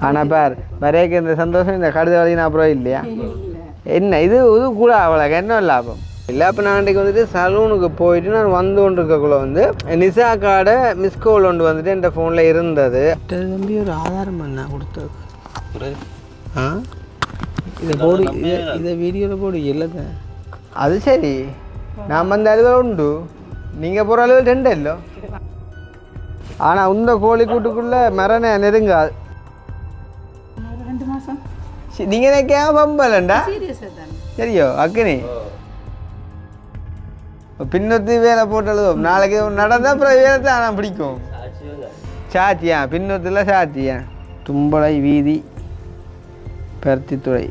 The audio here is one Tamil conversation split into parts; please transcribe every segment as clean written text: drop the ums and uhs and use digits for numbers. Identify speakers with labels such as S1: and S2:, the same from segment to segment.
S1: ஆனால் பார் வரைக்கும் இந்த சந்தோஷம் இந்த கடுத வரைக்கும் அப்புறம் இல்லையா என்ன இது இது கூட அவ்வளோ என்ன லாபம் இல்லை. அப்போ நான் அன்றைக்கு வந்துட்டு சலூனுக்கு போயிட்டு நான் வந்து கொண்டு இருக்கக்குள்ள வந்து நிசா கார்டை மிஸ்கோல் ஒன்று வந்துட்டு என் ஃபோனில் இருந்தது. தம்பி ஒரு ஆதாரம் பண்ண கொடுத்தது இதை போடு, இதை வீடியோவில் போடு இல்லைங்க. அது சரி, நான் வந்த அளவில் உண்டு, நீங்கள் போகிற அளவில் ரெண்டு இல்லை. ஆனால் இந்த கோழி கூட்டுக்குள்ளே மரண நெருங்காது. நீங்கள் நினைக்காம பம்பலண்டா சரியோ அக்கினி பின்னொத்தி வேலை போட்டழுதும் நாளைக்கு நடந்தால் அப்புறம் வேலை தான் நான் பிடிக்கும். சாத்தியா பின்னொத்தில் சாத்தியா தும்பளை வீதி பருத்தித்துறை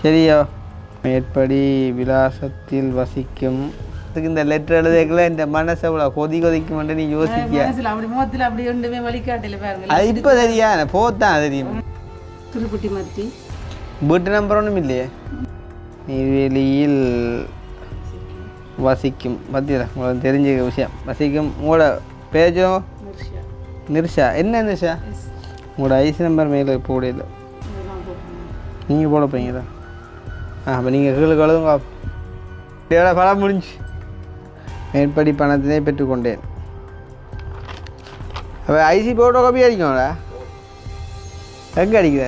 S1: சரியோ. மேற்படி விலாசத்தில் வசிக்கும் இந்த லெட்டர் எழுதுக்குள்ள இந்த மனசை இவ்வளோ கொதிக்கும் நீ யோசிக்க. அது இப்போ தெரியா போத்தான் தெரியும். வீட்டு நம்பர் ஒன்றும் இல்லையே. நெய்வேலியில் வசிக்கும் பத்தியா உங்களுக்கு தெரிஞ்ச விஷயம். வசிக்கும் உங்களோட பேஜோ நிர்ஷா. என்ன நிர்ஷா உங்களோட ஐசி நம்பர் மேலே போடல, நீங்கள் போட போறீங்களா? அப்போ நீங்கள் கீழே கழுதுங்க. எவ்வளோ படம் முடிஞ்சு மேற்படி பணத்தினை பெற்றுக்கொண்டேன். அப்போ ஐசி போட்டோ காப்பி அடிக்கும்டா. எங்கே அடிக்கிற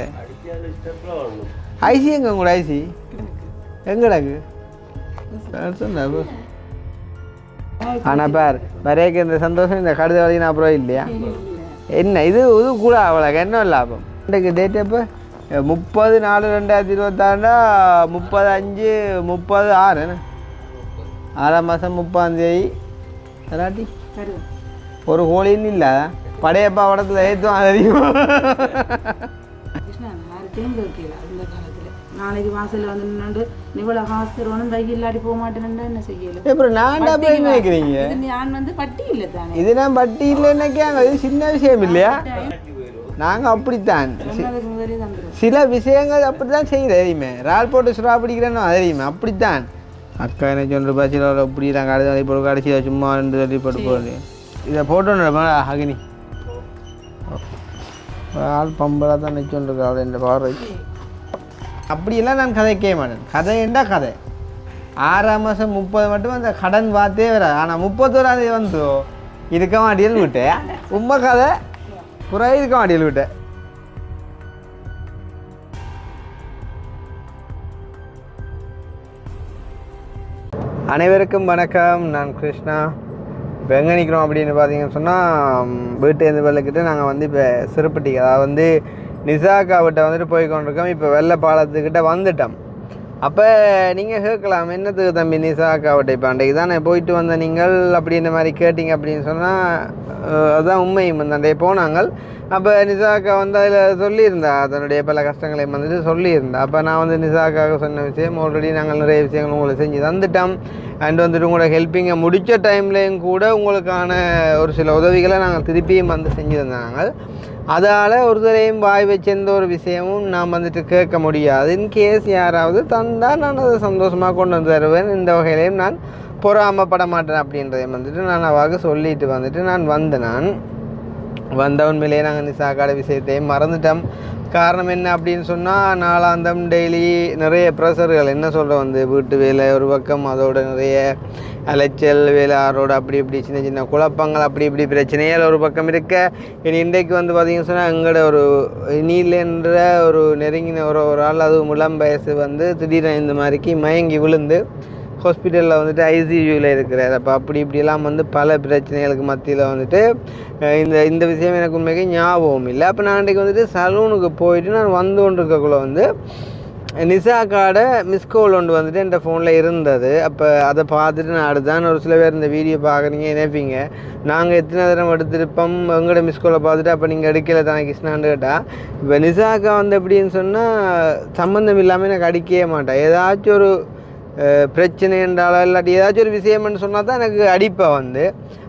S1: ஐசி? எங்கே உங்களோட ஐசி எங்கடாக்கு? ஆனால் பார் வரைக்கும் இந்த சந்தோஷம் இந்த கடுத வரைக்கும் அப்புறம் இல்லையா என்ன இது இது கூட அவ்வளோ என்ன லாபம். இன்றைக்கு டேட் எப்போ 30/4/2026 30/5/30/6 6ஆம் மாதம் 30ஆம் தேதி ஒரு கோழின்னு இல்லை படையப்பா படத்தில் ஏற்றுவான் தெரியும்.
S2: நாளைக்கு வாசலில் வந்து நின்று இவ்வளோ காசு தருவானும் பைக் இல்லாட்டி போக மாட்டேன்னா என்ன செய்யல.
S1: அப்புறம் நான் நினைக்கிறீங்க
S2: நான் வந்து பட்டி இல்லை தானே,
S1: இது நான் பட்டி இல்லைன்னாங்க. இது சின்ன விஷயம் இல்லையா? நாங்கள் அப்படித்தான் சில விஷயங்கள் அப்படித்தான் செய்யல தெரியுமே. ரால் போட்டு சுறா பிடிக்கிறேன்னு தெரியுமே அப்படித்தான். அக்கா என்ன சொல்கிற பச்சில் இப்படி நாங்கள் அடுத்த இப்போ கடைசியில் சும்மா ரெண்டு சொல்லி போட்டு போகுது. இதை போட்டோன்னு அகினி ஆள் பம்பலாக தான் நிச்சொன்றிருக்கா அவளை இந்த பார்வை. அப்படியெல்லாம் நான் கதை கேட்க மாட்டேன். கதை என்ன கதை 6ஆம் மாதம் 30 மட்டும் அந்த கடன் பார்த்தே வராது. ஆனால் 31ஆம் தேதி வந்து இருக்க மாட்டியல் விட்டேன். உண்மை கதை புற இருக்க மாட்டியல் விட்டேன். அனைவருக்கும் வணக்கம், நான் கிருஷ்ணா. இப்போ எங்கே நிற்கிறோம் அப்படின்னு பார்த்தீங்கன்னு சொன்னால் வீட்டு எந்த வெள்ளக்கிட்ட நாங்கள் வந்து இப்போ சிறுப்பட்டிக்கு அதாவது வந்து நிசாக்காவிட்ட வந்துட்டு போய் கொண்டிருக்கோம். இப்போ வெள்ளை பாலத்துக்கிட்ட வந்துட்டோம். அப்போ நீங்கள் கேட்கலாம், என்னத்துக்கு தம்பி நிசாக்காவிட்ட இப்போ அன்றைக்கு தானே போயிட்டு வந்த நீங்கள் அப்படின்ற மாதிரி கேட்டிங்க அப்படின்னு சொன்னால் அதுதான் உண்மையும். அன்றைய போனாங்க. அப்போ நிசாக்கா வந்து அதில் சொல்லியிருந்தா அதனுடைய பல கஷ்டங்களையும் வந்துட்டு சொல்லியிருந்தா. அப்போ நான் வந்து நிசாக்காவுக்கு சொன்ன விஷயம் ஆல்ரெடி நாங்கள் நிறைய விஷயங்கள் உங்களுக்கு செஞ்சு தந்துட்டோம். அண்ட் வந்துட்டு உங்களோட ஹெல்ப்பிங்கை முடித்த டைம்லேயும் கூட உங்களுக்கான ஒரு சில உதவிகளை நாங்கள் திருப்பியும் வந்து செஞ்சு தந்தாங்க. அதால் ஒருத்தரையும் வாய் வச்ச எந்த ஒரு விஷயமும் நான் வந்துட்டு கேட்க முடியாது. இன்கேஸ் யாராவது தந்தால் நான் அதை சந்தோஷமாக கொண்டு வந்து தருவேன். இந்த வகையிலையும் நான் பொறாமப்பட மாட்டேன் அப்படின்றதையும் வந்துட்டு நான் அவாக சொல்லிட்டு வந்துட்டு நான் வந்த உண்மையிலேயே நாங்கள் நிசாக்காட விஷயத்தையும் மறந்துட்டோம். காரணம் என்ன அப்படின்னு சொன்னால் நாளாந்தம் டெய்லி நிறைய ப்ரெஷர்கள் என்ன சொல்கிற வந்து வீட்டு வேலை ஒரு பக்கம், அதோட நிறைய அலைச்சல் வேலை ஆரோடு அப்படி இப்படி சின்ன சின்ன குழப்பங்கள் அப்படி இப்படி பிரச்சனைகள் ஒரு பக்கம் இருக்க. இனி இன்றைக்கு வந்து பார்த்திங்கன்னு சொன்னால் எங்களோட ஒரு நீலன்ற ஒரு நெருங்கின ஒரு ஆள், அதுவும் இளம் வயசு வந்து திடீர்னு இந்த மாதிரிக்கு மயங்கி விழுந்து ஹாஸ்பிட்டலில் வந்துட்டு ஐசியூவில் இருக்கிறார். அப்போ அப்படி இப்படியெல்லாம் வந்து பல பிரச்சனைகளுக்கு மத்தியில் வந்துட்டு இந்த விஷயம் எனக்கு உண்மைக்கு ஞாபகம் இல்லை. அப்போ நான் அன்றைக்கு வந்துட்டு சலூனுக்கு போயிட்டு நான் வந்து கொண்டு இருக்கக்குள்ள வந்து நிசா கார்டை மிஸ்கோல் ஒன்று வந்துட்டு என் ஃபோனில் இருந்தது. அப்போ அதை பார்த்துட்டு நான் அடுத்தான் ஒரு சில பேர் இந்த வீடியோ பார்க்குறீங்க நினைப்பீங்க நாங்கள் எத்தனை தரம் எடுத்திருப்போம் எங்களோட மிஸ்கோலை பார்த்துட்டு அப்போ நீங்கள் எடுக்கலை தானே கிருஷ்ணான்னு கேட்டால். இப்போ நிசாக்கா வந்து எப்படின்னு சொன்னால் சம்மந்தம் இல்லாமல் எனக்கு அடிக்கவே மாட்டேன். ஏதாச்சும் ஒரு பிரச்சனை என்றாலும் இல்லாட்டி ஏதாச்சும் ஒரு விஷயம்னு சொன்னால் தான் எனக்கு அடிப்பை வந்து.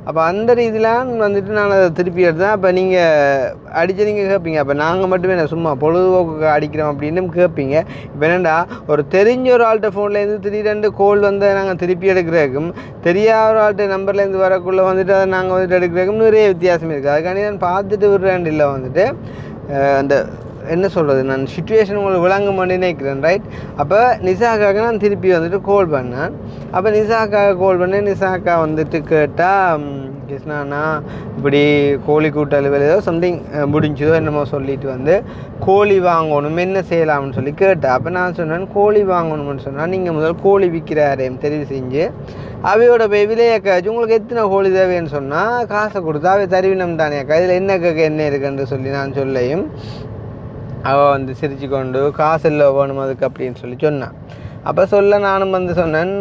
S1: அப்போ அந்த ரீதியிலான் வந்துட்டு நான் அதை திருப்பி எடுத்தேன். அப்போ நீங்கள் அடித்து நீங்கள் கேட்பீங்க, அப்போ நாங்கள் மட்டுமே நான் சும்மா பொழுதுபோக்கு அடிக்கிறோம் அப்படின்னு கேட்பீங்க. இப்போ என்னென்னா ஒரு தெரிஞ்ச ஒரு ஆள்கிட்ட ஃபோன்லேருந்து திடீரெண்டு கோல் வந்து நாங்கள் திருப்பி எடுக்கிறதுக்கும் தெரியாத ஒரு ஆள்கிட்ட நம்பர்லேருந்து வரக்குள்ளே வந்துட்டு அதை நாங்கள் வந்துட்டு எடுக்கிறதுக்கும் நிறைய வித்தியாசம் இருக்குது. அதுக்காண்டி நான் பார்த்துட்டு விடுறேன் இல்லை வந்துட்டு அந்த என்ன சொல்கிறது, நான் சிச்சுவேஷன் உங்களுக்கு விளங்க மாட்டேன்னு நினைக்கிறேன், ரைட். அப்போ நிசாக்காக நான் திருப்பி வந்துட்டு கால் பண்ணேன். அப்போ நிசாக்காக கால் பண்ணேன். நிசாக்கா வந்துட்டு கேட்டால், கிருஷ்ணாண்ணா இப்படி கோழி கூட்டல் ஏதோ சம்திங் முடிஞ்சதோ என்னமோ சொல்லிட்டு வந்து கோழி வாங்கணும் என்ன செய்யலாம்னு சொல்லி கேட்டேன். அப்போ நான் சொன்னேன், கோழி வாங்கணும்னு சொன்னால் நீங்கள் முதல் கோழி விற்கிறாரையும் தெரிவு செஞ்சு அவையோட விலையை காய்ச்சி உங்களுக்கு எத்தனை கோழி தேவைன்னு சொன்னால் காசை கொடுத்தா அவை தருவினம் தானே அக்கா, இதில் என்ன கேட்க என்ன இருக்குன்னு சொல்லி நான் சொல்லையும் அவள் வந்து சிரிச்சு கொண்டு காசு இல்லை வேணும் அதுக்கு அப்படின்னு சொல்லி சொன்னான். அப்போ சொல்ல நானும் வந்து சொன்னேன்,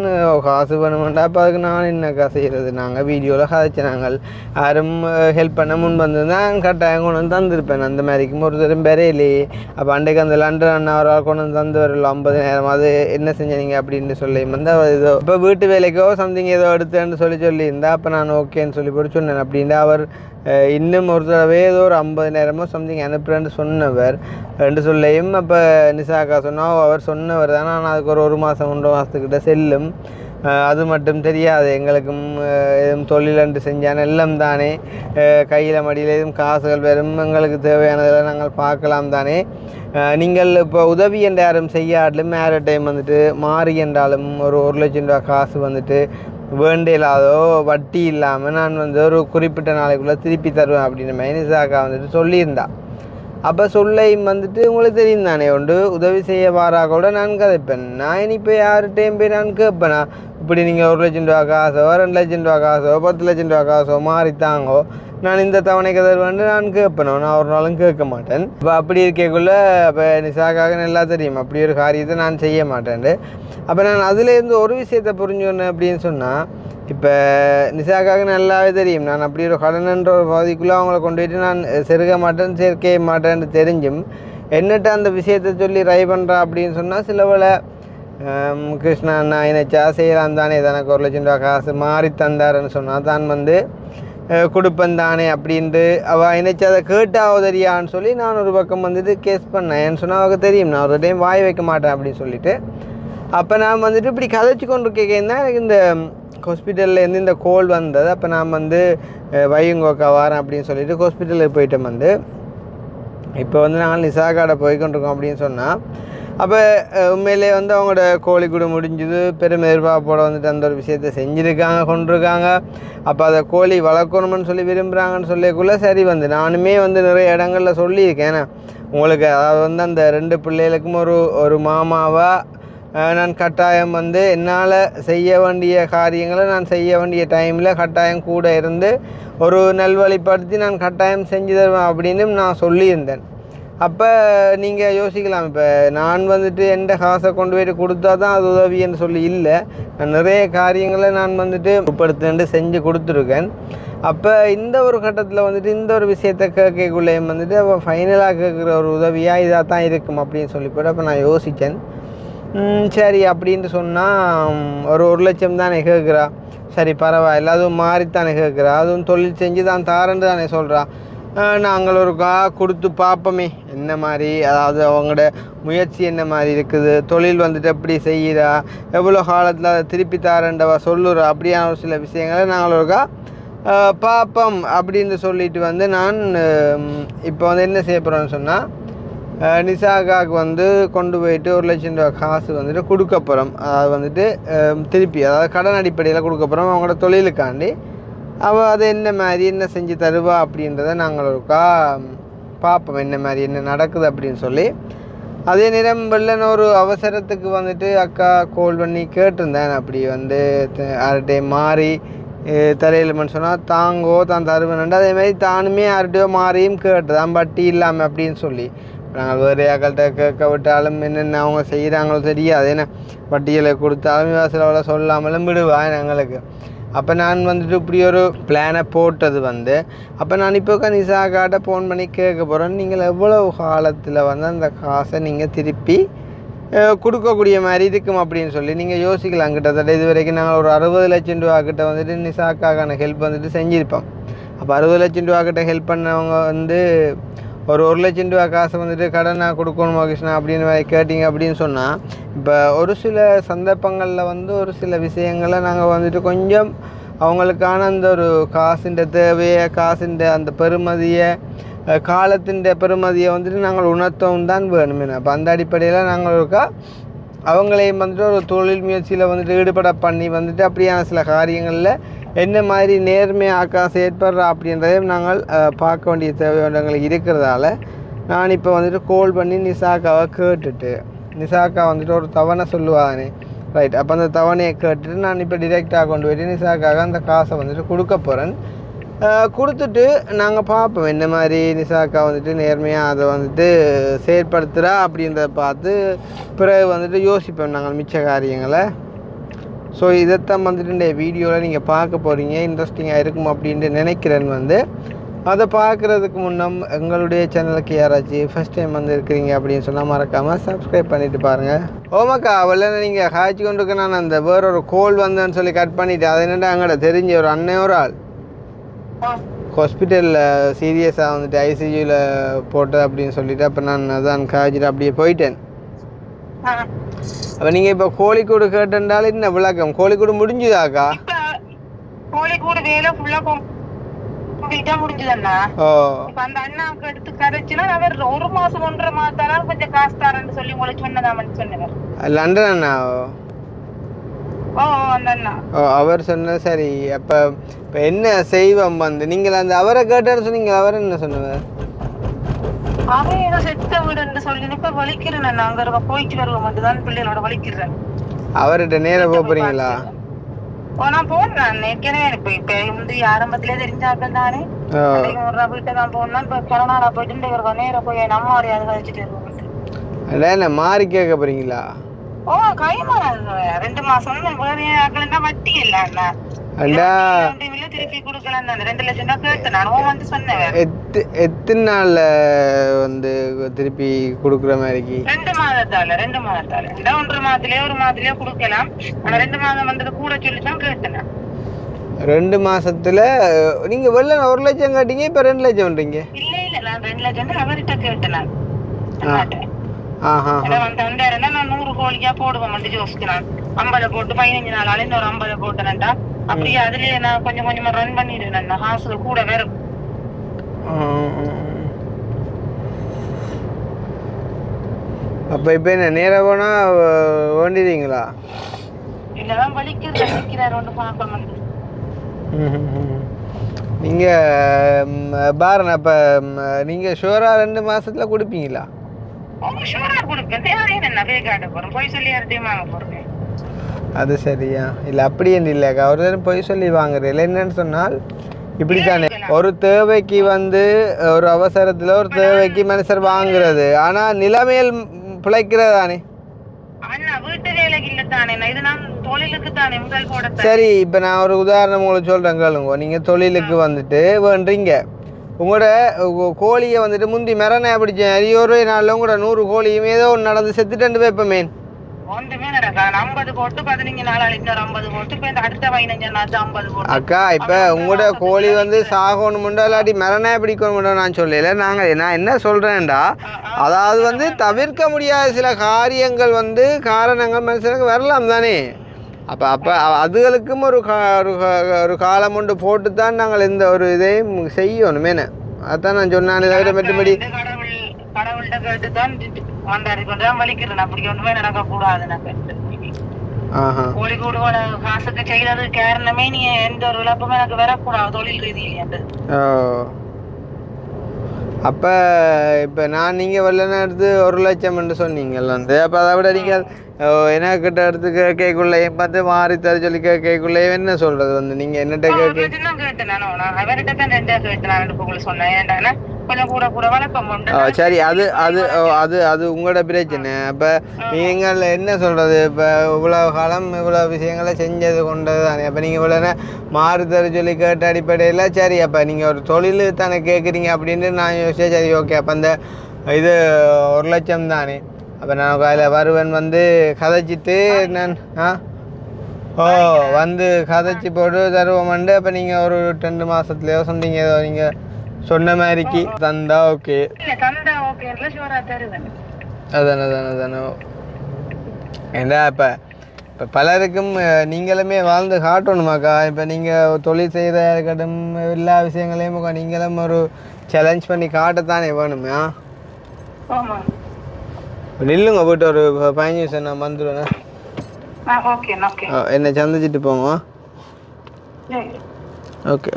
S1: காசு வேணுமெண்டா. அப்போ அதுக்கு நான் என்னக்கா செய்கிறது, நாங்கள் வீடியோவில் கதைச்சு நாங்கள் யாரும் ஹெல்ப் பண்ண முன் வந்து தான் கட்டாயம் கொண்டு வந்து தந்துருப்பேன். அந்த மாதிரிக்கும் ஒரு தரம் இல்லையே. அப்போ அன்றைக்கு அந்த லண்டன் அண்ணா ஒரு ஆள் கொண்டு வந்து தந்து வரல 50,000 அது என்ன செஞ்சீங்க அப்படின்னு சொல்லி வந்து ஏதோ இப்போ வீட்டு வேலைக்கோ சம்திங் ஏதோ எடுத்தேன்னு சொல்லியிருந்தா அப்போ நான் ஓகேன்னு சொல்லி போட்டு சொன்னேன். அப்படின்ட்டு அவர் இன்னும் ஒரு தடவை ஏதோ ஒரு 50,000 சம்திங் அனுப்புகிறேன்னு சொன்னவர் ரெண்டு சொல்லையும். அப்போ நிசாக்கா சொன்னால் அவர் சொன்னவர் தான், நான் அதுக்கு ஒரு மாதம் 1 மாதத்துக்கிட்ட செல்லும். அது மட்டும் தெரியாது எங்களுக்கும் எதுவும் தொழிலன்று செஞ்சான எல்லாம் தானே கையில் மடியில் எதுவும் காசுகள் வரும், எங்களுக்கு தேவையானதெல்லாம் நாங்கள் பார்க்கலாம் தானே. நீங்கள் இப்போ உதவி என்ற யாரும் செய்யாடலும் மேர டைம் வந்துட்டு மாறி என்றாலும் ஒரு 1,00,000 ரூபா காசு வந்துட்டு வேண்டியலாதோ வட்டி இல்லாமல் நான் வந்து ஒரு குறிப்பிட்ட நாளைக்குள்ளே திருப்பி தருவேன் அப்படின்னு மைனிசாக்கா வந்துட்டு சொல்லியிருந்தா. அப்போ சொல்லையும் வந்துட்டு உங்களுக்கு தெரியும் தானே, உண்டு உதவி செய்ய வாரா கூட நான் கதைப்பேன். நான் இனிப்போ யார்கிட்டையும் போய் நான் கேட்பேனா இப்படி நீங்கள் 1,00,000 ரூபா காசோ 2,00,000 ரூபா காசோ 10,00,000 ரூபா காசோ மாறித்தாங்கோ நான் இந்த தவணைக்கு தருவேன் நான் கேட்பேனோ, நான் ஒரு நாளும் கேட்க மாட்டேன். இப்போ அப்படி இருக்கக்குள்ளே அப்போ நிசாக்காக நல்லா தெரியும் அப்படி ஒரு காரியத்தை நான் செய்ய மாட்டேன். அப்போ நான் அதுலேருந்து ஒரு விஷயத்தை புரிஞ்சுக்கணும் அப்படின்னு சொன்னால், இப்போ நிசாக்காக நல்லாவே தெரியும் நான் அப்படி ஒரு கடனன்ற ஒரு பகுதிக்குள்ளே அவங்கள கொண்டு போயிட்டு நான் செருக மாட்டேன் சேர்க்க மாட்டேன்னு தெரிஞ்சும் என்னட்ட அந்த விஷயத்தை சொல்லி ட்ரை பண்ணுறான் அப்படின்னு சொன்னால் சில வேளை கிருஷ்ணா நான் நினைச்சா செய்யலாம் தானே, தனக்கு 1,00,000 ரூபா காசு மாறி தந்தாருன்னு சொன்னால் தான் வந்து கொடுப்பேன் தானே அப்படின்ட்டு அவள் நினைச்சு அதை கேட்டாவோ தெரியான்னு சொல்லி நான் ஒரு பக்கம் வந்துட்டு கேஸ் பண்ணேன். ஏன்னு சொன்னால் அவளுக்கு தெரியும் நான் ஒரு டைம் வாய் வைக்க மாட்டேன் அப்படின்னு சொல்லிட்டு. அப்போ நான் வந்துட்டு இப்படி கதைச்சி கொண்டு கேட்கேன் தான் எனக்கு இந்த ஹாஸ்பிட்டல்லேருந்து இந்த கோல் வந்தது. அப்போ நான் வந்து வையுங்கோக்கா வாரேன் அப்படின்னு சொல்லிட்டு ஹாஸ்பிட்டலுக்கு போயிட்டேன். வந்து இப்போ வந்து நாங்கள் நிசாக்காடை போய்கொண்டிருக்கோம் அப்படின்னு சொன்னால் அப்போ உண்மையிலே வந்து அவங்களோட கோழிக்கூடு முடிஞ்சுது பெரும் எதிர்பார்ப்போடு வந்துட்டு அந்த ஒரு விஷயத்தை செஞ்சுருக்காங்க கொண்டிருக்காங்க. அப்போ அதை கோழி வளர்க்கணும்னு சொல்லி விரும்புகிறாங்கன்னு சொல்லிக்குள்ளே சரி வந்து நானுமே வந்து நிறைய இடங்களில் சொல்லியிருக்கேன். ஏன்னா உங்களுக்கு அதாவது வந்து அந்த 2 பிள்ளைகளுக்கும் ஒரு மாமாவாக நான் கட்டாயம் வந்து என்னால் செய்ய வேண்டிய காரியங்களை நான் செய்ய வேண்டிய டைமில் கட்டாயம் கூட இருந்து ஒரு நல்வழிப்படுத்தி நான் கட்டாயம் செஞ்சு தருவேன் அப்படின்னு நான் சொல்லியிருந்தேன். அப்போ நீங்கள் யோசிக்கலாம், இப்போ நான் வந்துட்டு எந்த காசை கொண்டு போய்ட்டு கொடுத்தா தான் அது உதவின்னு சொல்லி இல்லை, நான் நிறைய காரியங்களை நான் வந்துட்டு உட்படுத்திட்டு செஞ்சு கொடுத்துருக்கேன். அப்போ இந்த ஒரு கட்டத்தில் வந்துட்டு இந்த ஒரு விஷயத்தை கேட்கக்குள்ளேயும் வந்துட்டு அவள் ஃபைனலாக கேட்குற ஒரு உதவியாக இதாக தான் இருக்கும் அப்படின்னு சொல்லி போய்ட்டு அப்போ நான் யோசித்தேன். சரி அப்படின்ட்டு சொன்னால் ஒரு 1,00,000 தானே கேட்குறா, சரி பரவாயில்ல அதுவும் மாறித்தானே கேட்குறா, அதுவும் தொழில் செஞ்சு தான் தாரன்னு தானே சொல்கிறா, நாங்கள் ஒரு கொடுத்து பார்ப்போமே என்ன மாதிரி, அதாவது அவங்களோட முயற்சி என்ன மாதிரி இருக்குது, தொழில் வந்துட்டு எப்படி செய்கிறா, எவ்வளோ காலத்தில் அதை திருப்பி தாரண்டவா சொல்லுறா, அப்படியான ஒரு சில விஷயங்களை நாங்கள் ஒருக்கா பார்ப்போம் அப்படின்னு சொல்லிட்டு வந்து நான் இப்போ வந்து என்ன செய்ய போகிறோன்னு சொன்னால் நிசாக்காவுக்கு வந்து கொண்டு போயிட்டு 1,00,000 ரூபா காசு வந்துட்டு கொடுக்க போகிறோம். அதாவது வந்துட்டு திருப்பி அதாவது கடன் அடிப்படையில் கொடுக்க போகிறோம் அவங்களோட தொழிலுக்காண்டி. அவள் அதை என்ன மாதிரி என்ன செஞ்சு தருவா அப்படின்றத நாங்கள் ஒருக்கா பார்ப்போம் என்ன மாதிரி என்ன நடக்குது அப்படின்னு சொல்லி. அதே நேரம் வெள்ளன ஒரு அவசரத்துக்கு வந்துட்டு அக்கா கால் பண்ணி கேட்டிருந்தேன், அப்படி வந்து யார்கிட்டையே மாறி தரையில்மன்னு சொன்னால் தாங்கோ தான் தருவேன்ட்டு அதே மாதிரி தானுமே யார்கிட்டையோ மாறியும் கேட்டுதான் வட்டி இல்லாமல் அப்படின்னு சொல்லி. நாங்கள் வேறு யாக்கள்கிட்ட கேட்க விட்டாலும் என்னென்ன அவங்க செய்கிறாங்களோ தெரியாது, ஏன்னா வட்டிகளை கொடுத்தாலும் விவசாயிகளை சொல்லாமலும் விடுவான் எங்களுக்கு. அப்போ நான் வந்துட்டு இப்படி ஒரு பிளானை போட்டது வந்து அப்போ நான் இப்போ நிசாக்காட்ட ஃபோன் பண்ணி கேட்க போகிறேன், நீங்கள் எவ்வளவு காலத்தில் வந்து அந்த காசை நீங்கள் திருப்பி கொடுக்கக்கூடிய மாதிரி இருக்கும் அப்படின்னு சொல்லி நீங்கள் யோசிக்கலாம். கிட்டத்தட்ட இது வரைக்கும் நாங்கள் ஒரு 60 லட்சம் ரூபா கிட்ட வந்துட்டு நிசாக்கான ஹெல்ப் வந்துட்டு செஞ்சுருப்போம். அப்போ 60 லட்சம் ரூபா கிட்ட ஹெல்ப் பண்ணவங்க வந்து ஒரு 1 லட்சம் ரூபா காசை வந்துட்டு கடனாக கொடுக்கணுமா கிருஷ்ணா அப்படின்னு கேட்டிங்க அப்படின்னு சொன்னால், இப்போ ஒரு சில சந்தர்ப்பங்களில் வந்து ஒரு சில விஷயங்களை நாங்கள் வந்துட்டு கொஞ்சம் அவங்களுக்கான அந்த ஒரு காசிൻ്റെ தேவையை, காசிൻ്റെ அந்த பெருமதியை, காலத்தின் பெருமதியை வந்துட்டு நாங்கள் உணர்த்தவும் தான் வேணுமே. அப்போ அந்த அடிப்படையில் நாங்கள் இருக்கா அவங்களையும் வந்துட்டு ஒரு தொழில் முயற்சியில் வந்துட்டு ஈடுபட பண்ணி வந்துட்டு அப்படியான சில காரியங்களில் என்ன மாதிரி நேர்மையாக செயற்படுறா அப்படின்றதையும் நாங்கள் பார்க்க வேண்டிய தேவைகள் இருக்கிறதால நான் இப்போ வந்துட்டு கால் பண்ணி நிசாக்காவை கேட்டுட்டு, நிசாக்கா வந்துட்டு ஒரு தவணை சொல்லுவானே, ரைட், அப்போ அந்த தவணையை கேட்டுட்டு நான் இப்போ டிரெக்டாக கொண்டு போய்ட்டு நிசாக்காக அந்த காசை வந்துட்டு கொடுக்க போகிறேன். கொடுத்துட்டு நாங்கள் பார்ப்போம் என்ன மாதிரி நிசாக்கா வந்துட்டு நேர்மையாக அதை வந்துட்டு செயற்படுத்துகிறா அப்படின்றத பார்த்து பிறகு வந்துட்டு யோசிப்போம் நாங்கள் மிச்ச காரியங்களை. ஸோ இதைத்தான் வந்துட்டு இந்த வீடியோவில் நீங்கள் பார்க்க போகிறீங்க. இன்ட்ரெஸ்டிங்காக இருக்கும் அப்படின்ட்டு நினைக்கிறேன். அதை பார்க்குறதுக்கு முன்னம் எங்களுடைய சேனலுக்கு யாராச்சும் ஃபஸ்ட் டைம் வந்து இருக்கிறீங்க அப்படின்னு சொன்னால் மறக்காமல் சப்ஸ்கிரைப் பண்ணிவிட்டு பாருங்கள். ஓமாக்கா அவளை நீங்கள் காய்ச்சி கொண்டு இருக்க நான் அந்த வேறொரு கோல் வந்தேன்னு சொல்லி கட் பண்ணிவிட்டு அது என்னென்னா அங்கட தெரிஞ்ச ஒரு அண்ணன் ஒரு ஆள் ஹாஸ்பிட்டலில் சீரியஸாக வந்துட்டு ஐசியூவில் போட்டது அப்படின்னு சொல்லிவிட்டு அப்போ நான் அதான் காய்ச்சிட்டு அப்படியே போயிட்டேன். அப்போ நீங்கள் இப்போ கோழிக்கூடு கேட்டுட்டாலும் என்ன விளக்கம்? கோழிக்கூடு முடிஞ்சுதாக்கா?
S2: கோழிக்கூடு வேலை ஃபுல்லாக கம்ப்ளீட்டாக முடிஞ்சுதண்ணா. இப்போ அந்த அண்ணாவுக்கு எடுத்து கரைச்சுன்னா அவர் 1 மாதம் 1.5 மாதத்தாலும் கொஞ்சம் காசு தரேன்னு சொல்லி உங்களுக்கு சொன்னதாமன்னு சொன்னவர்.
S1: லண்டன் அண்ணா?
S2: அந்த அண்ணா
S1: அவர் சொன்ன சரி. அப்போ இப்போ என்ன செய்வோம் வந்து நீங்கள் அந்த அவரை கேட்டேன்னு சொன்னீங்க, அவர் என்ன சொன்னவர்?
S2: அவன் ஏதோ செத்த வீடுன்னு சொல்லி இப்ப வலிக்கிறேன். நான் அங்க இருக்க போயிட்டு வருவோம் மட்டும்தான் பிள்ளைகளோட வலிக்கிறேன். அவர்கிட்ட நேரம் போறீங்களா? நான் போனேன் ஏற்கனவே. இப்ப வந்து ஆரம்பத்திலே தெரிஞ்சாக்க தானே வீட்டை தான் போனா இப்ப கொரோனா போயிட்டு இவருக்கு நேரம் போய் நம்ம அது கழிச்சுட்டு வருவோம்.
S1: மாறி கேட்க போறீங்களா?
S2: கைமா 2 மாசம் வேற ஆக்கலன்னா வட்டி இல்ல அண்ணா. திருப்பி கொடுக்கலாம். 2 லட்சம் தான் கேட்டேன் நான் வந்து சொன்னேன். எத்தனை நாள்ல வந்து திருப்பி கொடுக்குற மாதிரி? 2 மாதத்தால 1.5 மாதத்திலேயே 1 மாதத்திலேயே கொடுக்கலாம். ஆனா 2 மாதம் வந்தது கூட சொல்லிதான் கேட்டேன்.
S1: 2 மாசத்துல நீங்க வெள்ள 1 லட்சம் கேட்டீங்க, இப்ப 2 லட்சம் பண்றீங்க? இல்ல
S2: நான் 2 லட்சம் அவர்கிட்ட கேட்டேன். நான் 100 கோழியா போடுவேன் யோசிக்கிறேன். 50 போட்டு 15 நாள் ஆளு இன்னொரு 50 போட்டேன்டா. அப்படியே அதுலயே நான் கொஞ்சம் கொஞ்சமா ரன் பண்ணிடுவேன். ஹாஸ்ல கூட வேற.
S1: அப்ப இப்ப என்ன நேரா போனா வேண்டிடுவீங்களா?
S2: இல்லதான் வலிக்கிறார் ஒன்று பார்க்க.
S1: நீங்க பாருங்க, அப்ப நீங்க ஷோரா 2 மாசத்துல கொடுப்பீங்களா? அது சரியா? இல்லை அப்படி என்று இல்லைக்கா, ஒரு தடவை பொய் சொல்லி வாங்குறீங்க. என்னன்னு சொன்னால் இப்படித்தானே ஒரு தேவைக்கு வந்து ஒரு அவசரத்தில் ஒரு தேவைக்கு மனுஷர் வாங்குறது, ஆனால் நிலைமையில் பிழைக்கிறதானே. சரி, இப்போ நான் ஒரு உதாரணம் உங்களுக்கு சொல்கிறேன் கேளுங்க. நீங்கள் தொழிலுக்கு வந்துட்டு வேண்டுறீங்க, உங்களோட கோழியை வந்துட்டு முந்தி மரணை பிடிச்சேன் 1 நாளில் உங்களோட 100 கோழியுமே ஏதோ ஒன்று நடந்து செத்துட்டு போய்ப்ப மேன். அக்கா இப்ப உங்களோட கோழி வந்து சாகணும்டா இல்லாட்டி மரணை பிடிக்கணும்டா நான் சொல்லல. நான் என்ன சொல்றேன்டா, அதாவது வந்து தவிர்க்க முடியாத சில காரியங்கள் வந்து காரணங்கள் மனுஷனுக்கு வரலாம் தானே. அப்போ அதுகளுக்கும் ஒரு காலம் ஒன்று போட்டு தான் நாங்கள் இந்த ஒரு இதையும் செய்யணுமேனு. அதான் நான் சொன்னேன். தவிர மற்றபடி கடவுள்கிட்ட கேட்டு தான் வந்தாரு கொண்டுதான் வலிக்கிறேன். அப்படி ஒன்றுமே நடக்கக்கூடாது. கோழிக்கூடு காசுக்கு செய்யறது காரணமே நீ எந்த ஒரு இழப்புமே எனக்கு வரக்கூடாது தொழில் ரீதியில. அப்போ இப்போ நீங்கள் வெள்ளன எடுத்து 1 லட்சம் சொன்னீங்கல்ல வந்து, அப்போ அதை விட நீங்கள் என்னக்கிட்ட எடுத்து கேட்குள்ளேயும் பார்த்து மாறி தர சொல்லி கேட்குள்ளேயும் என்ன சொல்கிறது வந்து நீங்கள் என்னட்ட கேட்டேன். அவர்கிட்ட தான் 2 கேட்டேன் சொன்னேன். ஏன்டானா கொஞ்சம் கூட கூட வழக்கம் உண்டு. சரி, அது அது அது அது உங்களோட பிரச்சனை. அப்போ நீங்கள் என்ன சொல்கிறது, இப்போ இவ்வளோ காலம் இவ்வளோ விஷயங்களை செஞ்சது கொண்டது தானே. அப்போ நீங்கள் இவ்வளோ மாறுதல் சொல்லி கேட்ட அடிப்படையில் சரி, அப்போ நீங்கள் ஒரு தொழில் தானே கேட்குறீங்க அப்படின்னு நான் யோசிச்சேன். சரி ஓகே, அப்போ அந்த இது 1 லட்சம் தானே, அப்போ நான் காலையில் வருவன் வந்து கதைச்சிட்டு நான் ஓ வந்து கதைச்சி போட்டு தருவோம்ண்டு. அப்போ நீங்கள் ஒரு 2 மாதத்துலையோ சொன்னீங்க, ஏதோ நீங்கள் சொன்ன மாதிரிக்கு தந்தா ஓகே. அதானே ஏண்டா இப்போ பலருக்கும் நீங்களுமே வாழ்ந்து காட்டணுமாக்கா. இப்போ நீங்கள் தொழில் செய்கிற இருக்கட்டும், எல்லா விஷயங்களையும் நீங்களும் ஒரு சேலஞ்ச் பண்ணி காட்டத்தானே வேணுமே. நில்லுங்க போய்ட்டு ஒரு 5 நிமிஷம் நான் வந்துடுவேன். என்னை சந்திச்சிட்டு போங்க. ஓகே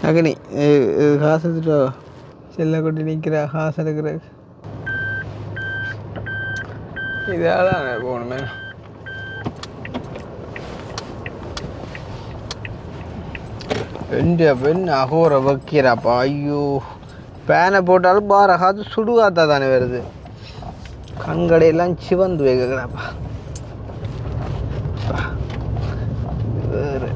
S1: அக்கனி காசு எடுத்துட்டு செல்ல கொட்டி நிற்கிற காசு எடுக்கிற இதால் போகணுமே. பெண் அகோர வைக்கிறாப்பா. ஐயோ பேனை போட்டாலும் பார காத்து சுடுகாத்தா தானே வருது. கண்கடையெல்லாம் சிவந்து வைக்கிறாப்பா. வேறு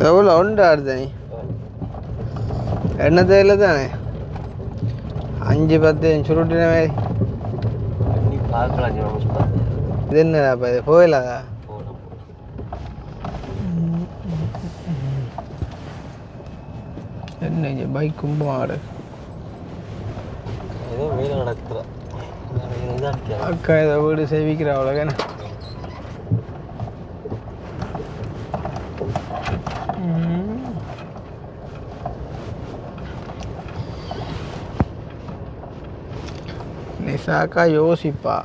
S1: எவ்வளோ உண்டாடுது நீ என்ன தேவையில்ல தானே 5-10 சுருட்டின மாதிரி இது என்னப்பா இது போயிடாதா? என்ன இங்கே பைக் கும்பம் ஆடு அக்கா இதை வீடு சேவிக்கிற அவ்வளோதானே. நிசாக்கா யோசிப்பா,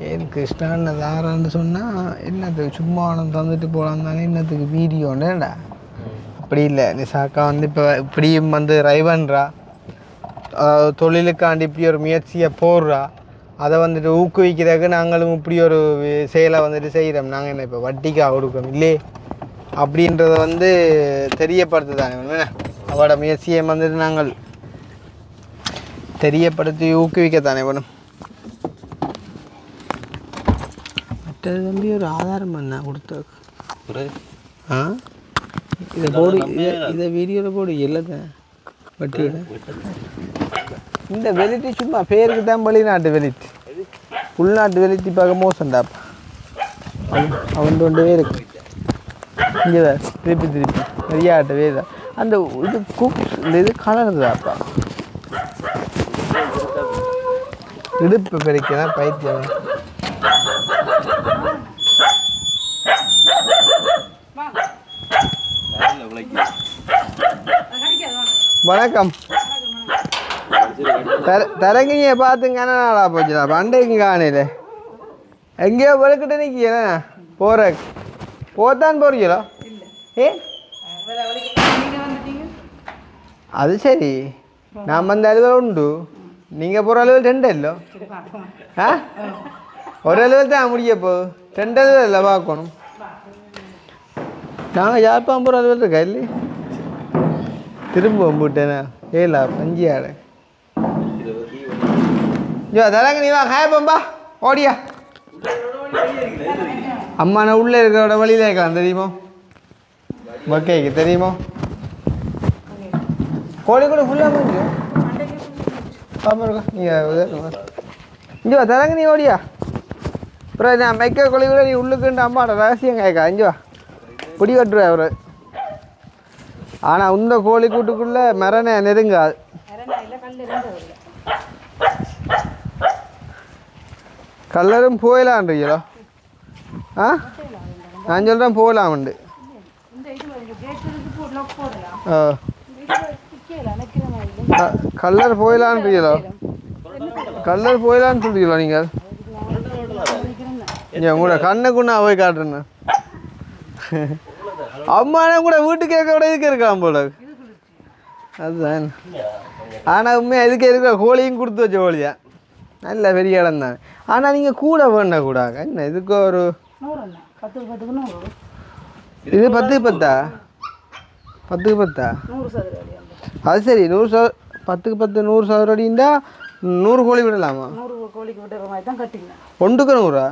S1: ஏன் கிருஷ்ணான்னு தாரான்னு சொன்னால் என்னத்துக்கு சும்மா அவனை தந்துட்டு போகலாம் தானே, என்னத்துக்கு வீடியோண்டா. அப்படி இல்லை, நிசாக்கா வந்து இப்போ இப்படியும் வந்து ரைவன்றா, தொழிலுக்காண்டி இப்படி ஒரு முயற்சியை போடுறா. அதை வந்துட்டு ஊக்குவிக்கிறதுக்கு நாங்களும் இப்படி ஒரு செயலை வந்துட்டு செய்கிறோம். நாங்கள் என்ன இப்போ வட்டிக்காக கொடுக்கணும் இல்லையே அப்படின்றத வந்து தெரியப்படுத்துதானே. அவட முயற்சியை வந்துட்டு நாங்கள் தெரியப்படுத்தி ஊக்குவிக்கத்தானே வேணும். மற்றது தம்பி ஒரு ஆதாரம் பண்ண கொடுத்த இதை போடு, இதை வீடியோவில் போடு. இல்லைதான் வட்டியோட இந்த வெளிட்டி சும்மா பேருக்கு தான் வெளிநாட்டு வெளிட்டு, உள்நாட்டு வெளிட்டி பார்க்க மோசம்டாப்பா. அவன் 2 பேருக்கு இங்கே திருப்பி நிறையாட்ட வேறு அந்த இது குக்ஸ் இந்த இது கலருதாப்பா. இடுப்பு பெருக்கலாம் பைத்தியம். வணக்கம். தரங்கினியை பார்த்துங்க நாளா போச்சுடா. பண்டைக்கு காணையில் எங்கேயோ வெளுக்கிட்ட நிற்கிறேன் போகிற போத்தான் போறீங்களோ? அது சரி, நான் வந்த அலுவல் உண்டு, நீங்கள் போகிற அலுவல் 2 இல்லை. ஒரு அலுவல் தான் முடியப்போ 2 அலுவல் இல்லை பார்க்கணும். நாங்கள் யாழ்ப்பாணம் போகிற அலுவல் இருக்கா இல்லை, திரும்ப போட்டேண்ணா ஏலா 5 ஆடு. ஜோ தரங்க நீ வா ஹாயப்பம்பா ஓடியா. அம்மா நான் உள்ளே இருக்கிறோட வழியில் இருக்கலாம் தெரியுமோ, ஓகேக்கு தெரியுமோ. கோழி கூட ஃபுல்லாக முடியும் பாப்பா இருக்கா நீங்கள் இங்கே வா தரங்க நீ ஓடியா. அப்புறம் நான் மைக்க கோழி கூட நீ உள்ளுக்குன்ட்டு அம்மாவோட ரகசியம் கேட்கா. இங்கே வா பிடி கட்டுருவா அவர். ஆனால் இந்த கோழி கூட்டுக்குள்ளே மரணை நெருங்காது. கல்லரும் போயிடலான்றீங்களோ? நான் சொல்கிறேன் போகலாமுண்டு. கல்லர் போயிடலான்றீங்களோ? கல்லர் போயிடலான்னு சொல்றீங்களோ நீங்கள்? உங்களோட கண்ணுக்குன்னா போய் காட்டுறேன்னு அம்மானா கூட வீட்டுக்கு இருக்க கூட இதுக்கு இருக்கலாம் போல. அதுதான். ஆனால் உண்மையாக இதுக்கு இருக்கிற கோழியும் கொடுத்து வச்ச கோழியா நல்ல பெரிய இடம் தான். ஆனால் நீங்கள் கூட வேண்டாம் கூடாங்க. என்ன இதுக்கு ஒரு இது 10-10 10-10 அது சரி. 10-10 100 சதுர அடிண்டா 100 கோழி விடலாமா? ஒன்றுக்கு 100?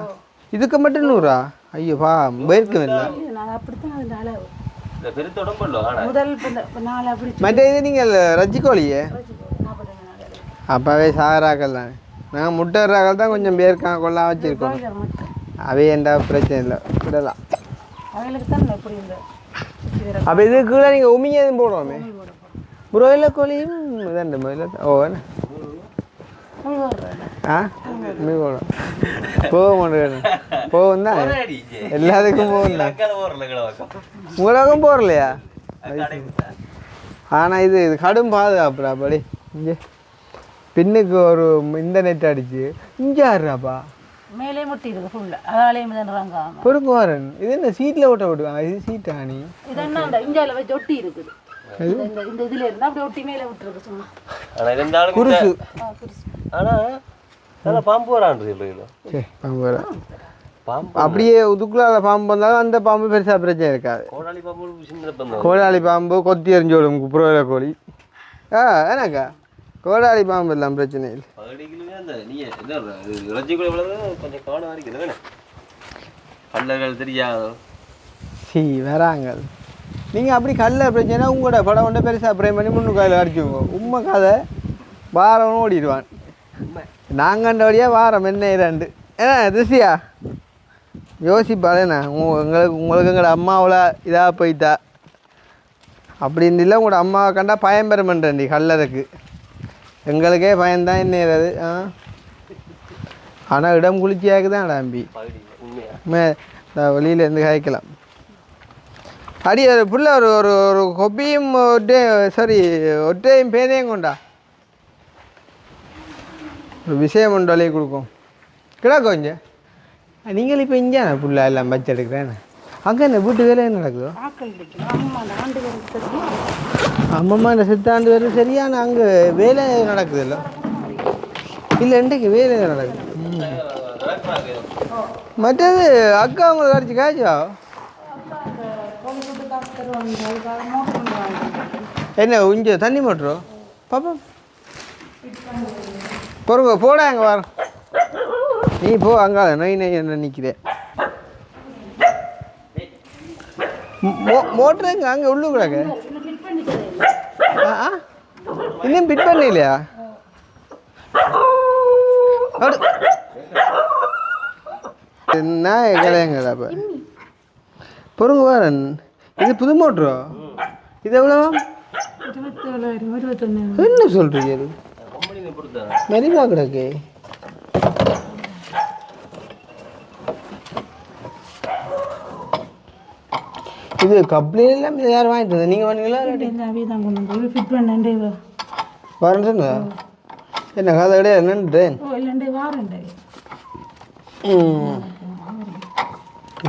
S1: இதுக்கு மட்டும் 100? ஐயோ பா போயிருக்கும் இல்லை. மற்ற இது நீங்கள் ரஜ்ஜி கோழியே அப்பாவே சாகராக்கள் தானே. நாங்கள் முட்டை ராக்கள் தான் கொஞ்சம் பேர் கொள்ளா வச்சுருக்கோம். அவே எந்த பிரச்சனை இல்லை, விடலாம். அப்போ இதுக்குள்ள நீங்கள் உமியதும் போடுவோமே. புரோயிலர் கோழியும் இதாண்டு முதல்ல. ஓ என்ன ஆ மீ போடும் போக மாட்டேன். போகும் தான் எல்லாத்துக்கும் போகும் தான். உங்களுக்கும் போகலையா? ஆனால் இது கடும் பாதுகாப்புடா. அப்படி இங்கே பின்னுக்கு ஒரு இந்த நெட் அடிச்சு இங்கே ஆடுறாப்பா
S3: மேலே முட்டி இருக்கு ஃபுல்லா. அதாலேயும் தான்றாங்க.
S1: பொறுக்கு வரேன். இது என்ன சீட்டில் ஓட்ட விடுவாங்க? இது சீட்டா நீ?
S3: இது என்ன அந்த இஞ்சால வச்சு ஒட்டி இருக்குது. இந்த இந்த இதுல இருந்தா அப்படியே ஒட்டி மேலே விட்டுருக்கு சும்மா.
S4: ஆனா இருந்தாலும்
S1: குருசு.
S4: ஆனா நல்லா பாம்பு வரான்றது இல்லையா?
S1: சரி பாம்பு வரா. பாம்பு அப்படியே உதுக்குள்ளால பாம்பு வந்தாலும் அந்த பாம்பு பெருசாக பிரச்சனை இருக்காது.
S4: கோடாளி பாம்பு சின்ன பாம்பு.
S1: கோடாளி பாம்பு கொத்தி எறிஞ்சோடும் புரோயிலர் கோழி. ஏன்னாக்கா கோடாளி பாம்பு எல்லாம் பிரச்சனை இல்லை.
S4: கொஞ்சம் காண வரைக்கும் கல்லர்கள் தெரியாதோ
S1: சி வராங்க. நீங்கள் அப்படி கல்ல பிரச்சனை உங்களோட படம் ஒன்று பெருசாக ப்ரே பண்ணி முன்னுக்கு கையில் அடிச்சுக்கோங்க. உண்மை கதை வாரம்னு ஓடிடுவான். நாங்கண்ட வழியாக வாரம் என்ன இரண்டு ஏன்னா திருசியா யோசிப்பாளேண்ணா உங்களுக்கு எங்களோட அம்மாவில் இதாக போயிட்டா அப்படின்னு இல்லை. உங்களோட அம்மாவை கண்டா பயம்பெற பண்ணுறேன்டி கல்லருக்கு. எங்களுக்கே பயன்தான் என்னது. ஆனால் இடம் குளிர்ச்சியாக்கு தான் டாம்பி வெளியிலேருந்து காய்க்கலாம். அடி ஒரு புள்ள ஒரு ஒரு ஒரு கொப்பியும் ஒற்றையும் பேனையும் கொண்டா ஒரு விஷயம் ஒன்று வழியை கொடுக்கும் கிடக்கும். இங்கே நீங்கள் இப்போ இங்கே புள்ள எல்லாம் பச்சு எடுக்கிறேன். அங்கே என்ன வீட்டு வேலை என்ன நடக்குதோ? அம்மம்மா இந்த சித்தாண்டு வேறு சரியான அங்கே வேலை நடக்குது இல்லை? இல்லை இன்றைக்கு வேலை நடக்குது. மற்றது அக்கா உங்களுக்கு அடிச்சு காய்ச்சா என்ன உஞ்ச தண்ணி மோட்டரோ பாப்பா பொறுங்க போட அங்கே வர நீ போ அங்கால நொய் நொய் என்ன நிற்கிறேன். மோட்டர் எங்க அங்கே உள்ளுக்குறாங்க இன்னும் பிட் பண்ணலையா? என்ன கிடையாங்கடா அப்போ பொறுங்க வரன். இது புது மோட்டரோ? இது எவ்வளோ? என்ன சொல்கிறீங்க? இது மெரிவா கிடக்கு. இது கப்ளிலாம் யாரும் வாங்கிட்டு வந்தது? நீங்கள் வாங்கிங்களா? வரேன் சொன்னதா? என்ன கதை கிடையாது நின்றுட்டேன்.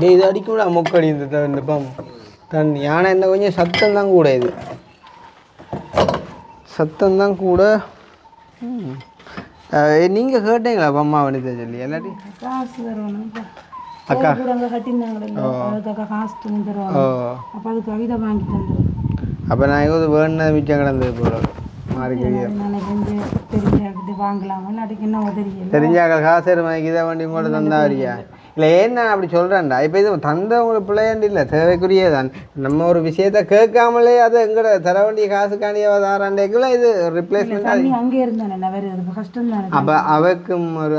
S1: இது அடிக்கூட மொக்கடி இந்த பாம்பு தண்ணி. ஆனால் என்ன கொஞ்சம் சத்தம்தான் கூட. இது சத்தம்தான் கூட. நீங்கள் கேட்டீங்களா அம்மா வனிதா சொல்லி எல்லாத்தையும்? அக்கா அப்போ நான் இது வேணுனது மிச்சம் கிடந்தது போல தெரிஞ்சாங்க காசு வாங்கி இதை வண்டி கூட தந்தாரியா? இல்லை ஏன் நான் அப்படி சொல்கிறேன்டா. இப்போ இது தந்தவங்களுக்கு பிள்ளையாண்டு இல்லை, தேவைக்குரிய தான். நம்ம ஒரு விஷயத்த கேட்காமலே அதை எங்கட தர வேண்டிய காசுக்காண்டிய தாராண்டேக்குள்ள இது ரிப்ளேஸ்மெண்ட். அப்போ அவக்கும் ஒரு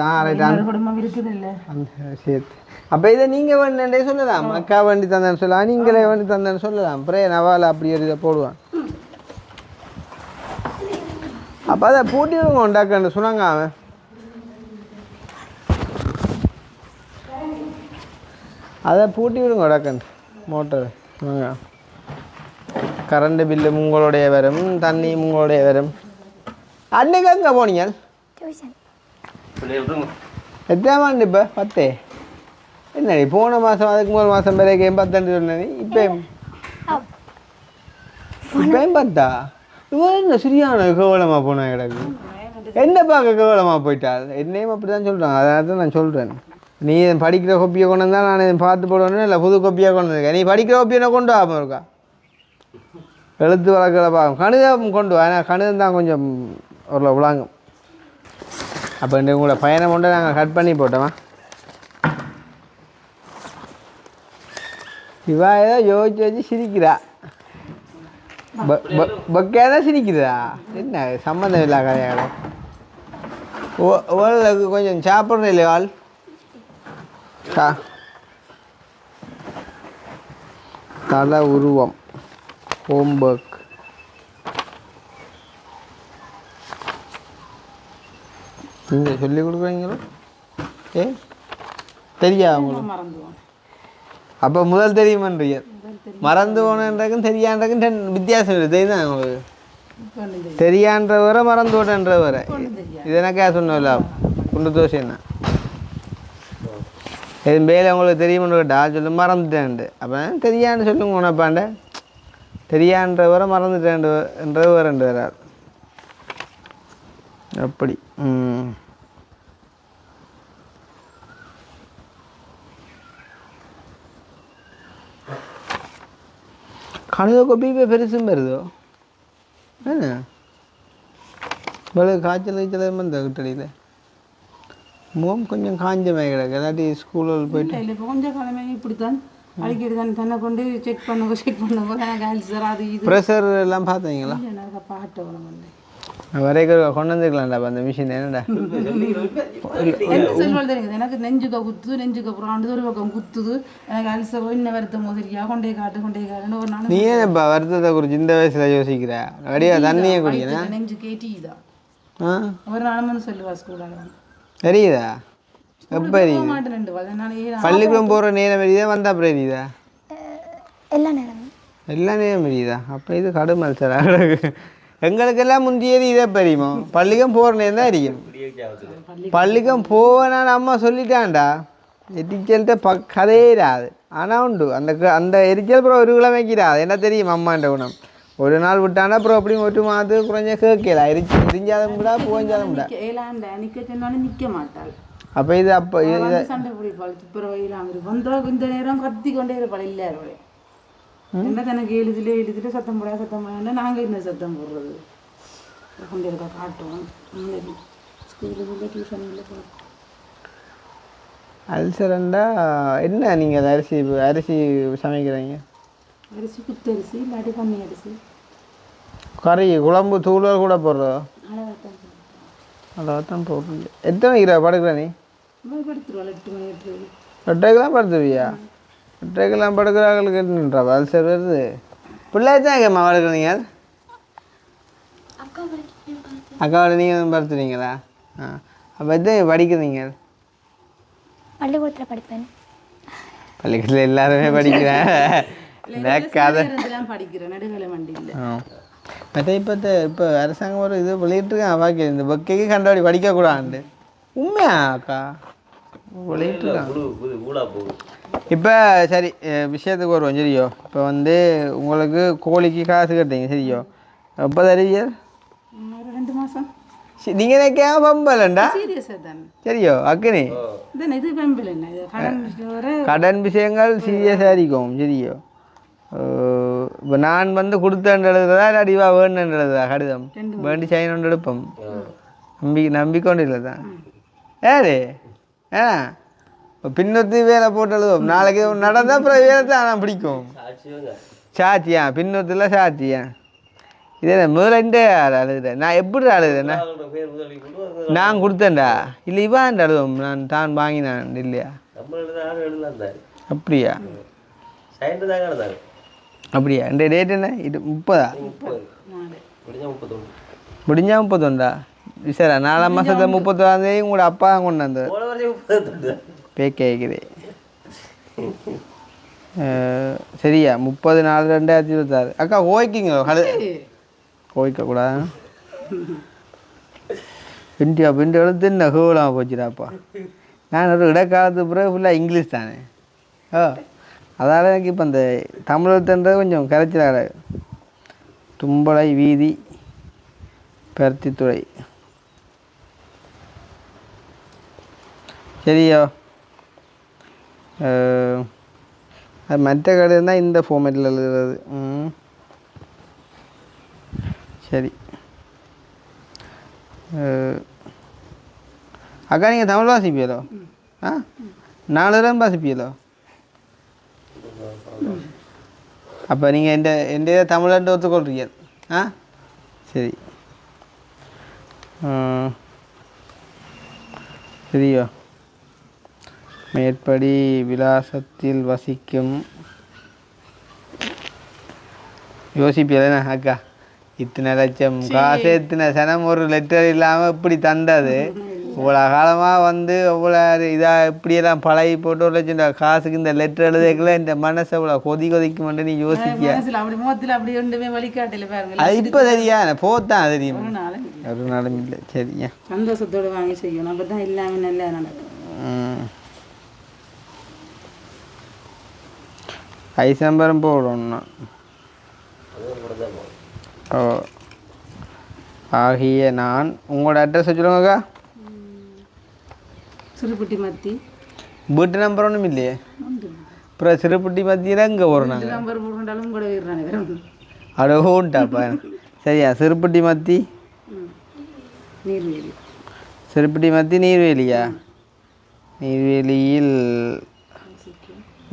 S1: குடும்பம் இருக்குது இல்லை அந்த விஷயத்து. அப்போ இதை நீங்கள் வேணுண்டே சொல்லலாம், அக்கா வண்டி தந்தேன்னு சொல்லலாம், நீங்களே வண்டி தந்தேன்னு சொல்லலாம். அப்புறம் நவால் அப்படி ஒரு இதை போடுவான். அப்போ அதை பூட்டி விடுங்க உண்டாக்கன்னு சொன்னாங்க அவன். அதை பூட்டி விடுங்க உடாக்கன் மோட்டரு. கரண்ட் பில்லு உங்களுடைய வரும், தண்ணி உங்களுடைய வரும். அன்னைக்கு எங்கே போனீங்க? எத்தனை ஆண்டு இப்போ? 10. என்னடி போன மாதம் அதுக்கு முதல் மாதம் வரைக்கும் 10 சொன்னி. இப்போயும் 10? இவன் என்ன சரியான கேவலமாக போனேன் கிடக்கு. என்ன பார்க்க கேவலமாக போயிட்டாள். என்னையும் அப்படி தான் சொல்கிறாங்க. அதனால தான் நான் சொல்கிறேன். நீ படிக்கிற கொப்பியை கொண்டு வந்தால் நான் பார்த்து போடணும். இல்லை புது கொப்பியாக கொண்டு வந்திருக்கேன். நீ படிக்கிற கொப்பியை கொண்டு ஆகாமல் இருக்கா? எழுத்து வழக்கில் பார்க்கும். கணிதம் கொண்டு வா. ஏன்னா கணிதம் தான் கொஞ்சம் ஒரு விளாங்கும். அப்போ உங்களோட பயணம் கொண்டு நாங்கள் கட் பண்ணி போட்டோமா? இவா ஏதோ யோசிச்சு வச்சு சிரிக்கிறா. பக்கையாக தான் சிரிக்கிறா. என்ன சம்மந்தம் இல்லை கதையாக? ஓரளவுக்கு கொஞ்சம் சாப்பிட்ற இல்லை ஆள் தலை உருவம் ஹோம்ஒர்க் நீங்கள் சொல்லி கொடுக்குறீங்களோ தெரியா உங்களுக்கு அப்போ முதல் தெரியுமன்றீங்க மறந்து போனன்றக்கும் தெரியான்றக்கும் வித்தியாசம் இல்லை தெரியுதான் உங்களுக்கு தெரியான்ற வர மறந்து போட்டன்ற வர இது எனக்கா சொன்னல குண்டு தோசை என்ன இது மேலே உங்களுக்கு தெரியுமென்னு கேட்டா சொல்லி மறந்துட்டேன்ட்டு அப்போ தெரியான்னு சொல்லுங்க உனப்பாண்ட தெரியான்ற வர மறந்துட்டேன்றது வரண்டு வராது அப்படி கழுத கொப்பி இப்போ பெருசும் வருதோ என்ன இவ்வளோ காய்ச்சல் வந்த கிட்டடியில் முகம் கொஞ்சம் காஞ்சமாக கிடக்கு இல்லாட்டி ஸ்கூலில் போயிட்டு
S3: இல்லை இப்போ கொஞ்சம் கிழமை இப்படித்தான் அடிக்கடி தான் தன்னை கொண்டு செக் பண்ணுங்க எனக்கு ஆல்சர் அது இது
S1: ப்ரெஷர் எல்லாம் பார்த்தீங்களா
S3: எனக்கு பாட்டு உடம்பு
S1: வரைக்கும் கொண்டு வந்துருக்கலாம்டா அந்த மிஷின் என்னடா
S3: செல்வாள் தெரியுது எனக்கு நெஞ்சுக்க குத்துது நெஞ்சுக்க அப்புறம் ஒரு பக்கம் குத்துது எனக்கு அல்சர் இன்னும் வருத்தம் முதலியா கொண்டே காட்டுன்னு ஒரு நாள்
S1: நீ ஏன் இப்போ வருத்தத்தை குறித்து இந்த வயசில் யோசிக்கிற அடியா தண்ணியே குடிக்கணும்
S3: நெஞ்சு கேட்டிதான் ஒரு நாளும் சொல்லுவா ஸ்கூலில்
S1: தெரியுதா எப்போ எரியுது
S3: மாட்டேன்
S1: பள்ளிக்கூடம் போகிற நேரம் எரியுதா வந்த அப்புறம் எரியுதா எல்லா நேரம் எரியுதா அப்போ இது கடும் மல்சரா எங்களுக்கெல்லாம் முந்தியது இதே பெரியுமோ பள்ளிக்கம் போகிற நேரம் தான் எரியும் பள்ளிக்கம் போவேனான்னு அம்மா சொல்லிட்டான்டா எரிச்சல்கிட்ட கதையிடாது ஆனால் உண்டு அந்த எரிச்சல் அப்புறம் ஒரு கிழமைக்கிறாது என்ன தெரியும் அம்மான்ற குணம் ஒரு நாள் விட்டானா அப்புறம் அப்படி ஒட்டு மாற்று குறைஞ்ச கேட்கல எரிஞ்சாலும் விடா புகஞ்சாலும் விடா
S3: நிற்க மாட்டாள்
S1: அப்போ இது அப்போ இது
S3: சண்டை பிடிப்பாள் துப்புரவையில் வந்தால் இந்த நேரம் கத்தி கொண்டே இருப்பாள் இல்லை என்ன தனக்கு எழுதிட்டு சத்தம் போடாது நாங்கள் என்ன சத்தம் போடுறது கொண்டு இருக்கா காட்டுவோம் ஸ்கூலுக்குள்ள டியூஷனில்
S1: அல்சரண்டா என்ன நீங்கள் அரிசி சமைக்கிறீங்க
S3: அரிசி குத்தரிசி இல்லாட்டி கம்மி அரிசி
S1: கறி குழம்பு தூளர் கூட போடுறோம் அளவாத்தான் போடுறீங்க எத்தனை மணிக்கிறா படுக்கிற நீ
S3: படுத்துருவாள் 8 மணி
S1: 8:30 படுத்துவியா 8:30 படுக்கிறாங்களுக்கு என்னன்றா அல்சர் வருது பிள்ளை தான் கேம்மா படுக்கிறீங்க அக்காவோட நீங்கள் படுத்துறீங்களா அப்போ எத்தனை படிக்கிறீங்க
S5: பள்ளிக்கூடத்தில் படிப்பேன்
S1: பள்ளிக்கூடத்தில் எல்லாருமே படிக்கிறேன்
S3: படிக்கிறேன் நடுகளை வண்டியில்
S1: மற்ற இப்போ அரசாங்கம் ஒரு இது வெளியிட்டுருக்கேன் வாக்கி இந்த பக்கைக்கு கண்டபடி படிக்கக்கூடாது உண்மையா அக்கா வெளியிட்டுருக்கான் இப்போ சரி விஷயத்துக்கு வருவோம் சரியோ இப்போ வந்து உங்களுக்கு கோழிக்கு காசு கட்டுறீங்க சரியோ எப்போ தருவியா
S3: 2 மாதம்
S1: நீங்கள் எனக்கே பம்பலண்டா
S3: சீரியஸாக தானே
S1: சரியோ அக்கனே
S3: இது பம்பில் என்ன இது
S1: கடன் விஷயங்கள் சீரியஸாக இருக்கும் சரியோ இப்போ நான் வந்து கொடுத்தேன் எழுதுறதா இல்லாட்டி இவா வேணுன்னு எழுதுதா கடிதம் வேண்டி சைன் ஒன்று எடுப்போம் நம்பிக்கொண்டு இல்லை தான் ஏறு இப்போ பின்னொத்தி வேலை போட்டு எழுதுவோம் நாளைக்கு நடந்தால் அப்புறம் வேலை தான் நான் பிடிக்கும் சாட்சியா பின்னொத்தில் சாட்சியா இதே முதல்ல அழுதுறேன் நான் எப்படி அழுதுறேண்ணா நான் கொடுத்தேன்டா இல்லை இவான்ட்டு எழுதுவோம் நான் தான் வாங்கினான் இல்லையா அப்படியா அப்படியா இந்த டேட் என்ன இது 30 முடிஞ்சா 31 சார் 4 மாதத்தை 31 உங்களோட அப்பா தான் கொண்டு வந்தது பேக்கேக்குது சரியா 30/4/2026 அக்கா ஓய்க்கிங்களோ ஓய்க்கக்கூடாது பிண்டு எழுத்து என்ன ஹோலாம் போச்சுடாப்பா நான் ஒரு இடைக்காலத்து பிறகு ஃபுல்லாக இங்கிலீஷ் தானே அதால் எனக்கு இப்போ இந்த தமிழ் எழுத்துன்றது கொஞ்சம் கரைச்சிடாட தும்பளை வீதி பருத்தித்துறை சரியோ அது மற்ற கடை தான் இந்த ஃபார்மேட்டில் எழுதுறது சரி அக்கா நீங்கள் தமிழ் வாசிப்பீங்களோ 4 தரம் வாசிப்பீங்களோ அப்போ நீங்கள் எந்த தமிழ்நாட்டு ஒத்துக்கொள்றீங்க சரி சரியா மேற்படி விலாசத்தில் வசிக்கும் யோசிப்பேன் அக்கா இத்தனை லட்சம் காசு இத்தனை சனம் ஒரு லெட்டர் இல்லாமல் இப்படி தந்தது இவ்வளோ காலமாக வந்து இவ்வளோ இதாக இப்படியெல்லாம் பழகி போட்டு ஒரு லட்சம் காசுக்கு இந்த லெட்டர் எழுதுக்குள்ள இந்த மனசை இவ்வளோ கொதிக்க மாட்டேன் நீ யோசிக்க
S3: அப்படி முகத்தில் அப்படி ஒன்றுமே வழிகாட்டல பாருங்க.
S1: அது இப்போ சரியா போத்தான் தெரியும் ஒரு நாளும் இல்லை சரியா
S3: சந்தோஷத்தோடு வாங்கி செய்யணும். அப்போ தான் இல்லாமல் நல்லா நடக்கும்.
S1: ஐஸ் நம்பரும் போடணும். ஓ ஆகிய நான் உங்களோட அட்ரஸ் சொல்லுங்கக்கா.
S3: சிறுபட்டி மத்தி
S1: வீட்டு நம்பர் ஒன்றும் இல்லையே. அப்புறம் சிறுபட்டி மத்தியில் இங்கே வரும் நாங்கள்
S3: நம்பர் போட்டாலும் கூட விடுறாங்க
S1: அடோண்டாப்பா. சரியா சிறுபட்டி மத்தி
S3: நீர்வேலி.
S1: சிறுபட்டி மத்தி நீர்வேலியா? நீர்வேலியில்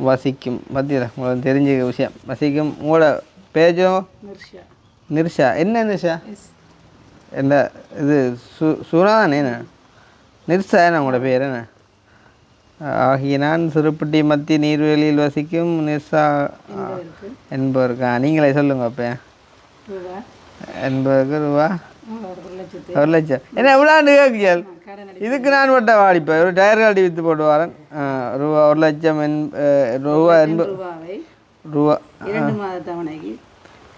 S1: வசிக்கும் மத்தியில் உங்களுக்கு தெரிஞ்ச விஷயம் வசிக்கும். உங்களோட பேஜோ நிர்ஷா. என்ன நிர்ஷா? என்ன இது சுனாதானே என்ன நிர்ஷா என்ன உங்களோட பேர் என்ன? ஆகிய நான் சிறுபட்டி மத்தி நீர்வேலியில் வசிக்கும் நிர்ஷா என்பவருக்கா? நீங்களே சொல்லுங்க அப்போ. என்பவருக்கு ரூபா 1,00,000. என்ன எவ்வளோண்டு கேட்கியல்? இதுக்கு நான் வட்ட வாடிப்பேன் ஒரு டயர் காட்டி விற்று போட்டு வரேன். ரூபா 1,00,000 ரூபா ரூபா 2 மாத தவணைக்கு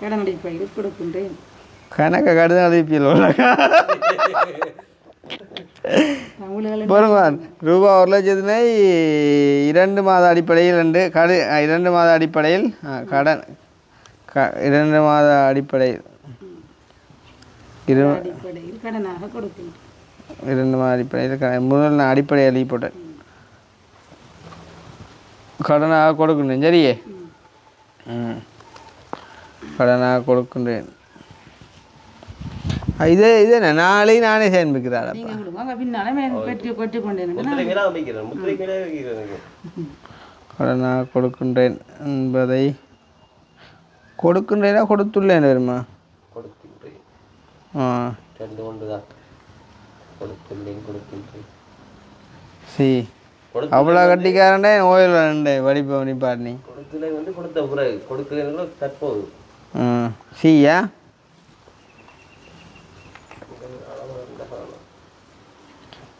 S1: கடன் அடிப்படையில் கொடுக்கின்றேன். கணக்கை கடன் அடிப்பியல் பாருங்க. ரூபா 1,00,000 2 மாத அடிப்படையில் 2 மாத அடிப்படையில் கடன் 2 மாத அடிப்படையில் 2 கடனாக கொடுக்கின்றேன். 2 மாத அடிப்படையில் முதல் நான் அடிப்படை எழுதி போட்டேன் கடனாக கொடுக்கின்றேன். சரியே கடனாக கொடுக்கின்றேன். இதே என்ன நாளையும் நானே சேர்ந்துக்கிறாள். கடனாக கொடுக்கின்றேன் என்பதை கொடுக்கின்றேனா கொடுத்துள்ளேன் வருமா? சரி அவ்வளோ கட்டிக்காரண்டே ஓயில் வடிப்ப நிப்பாட்டினி சியா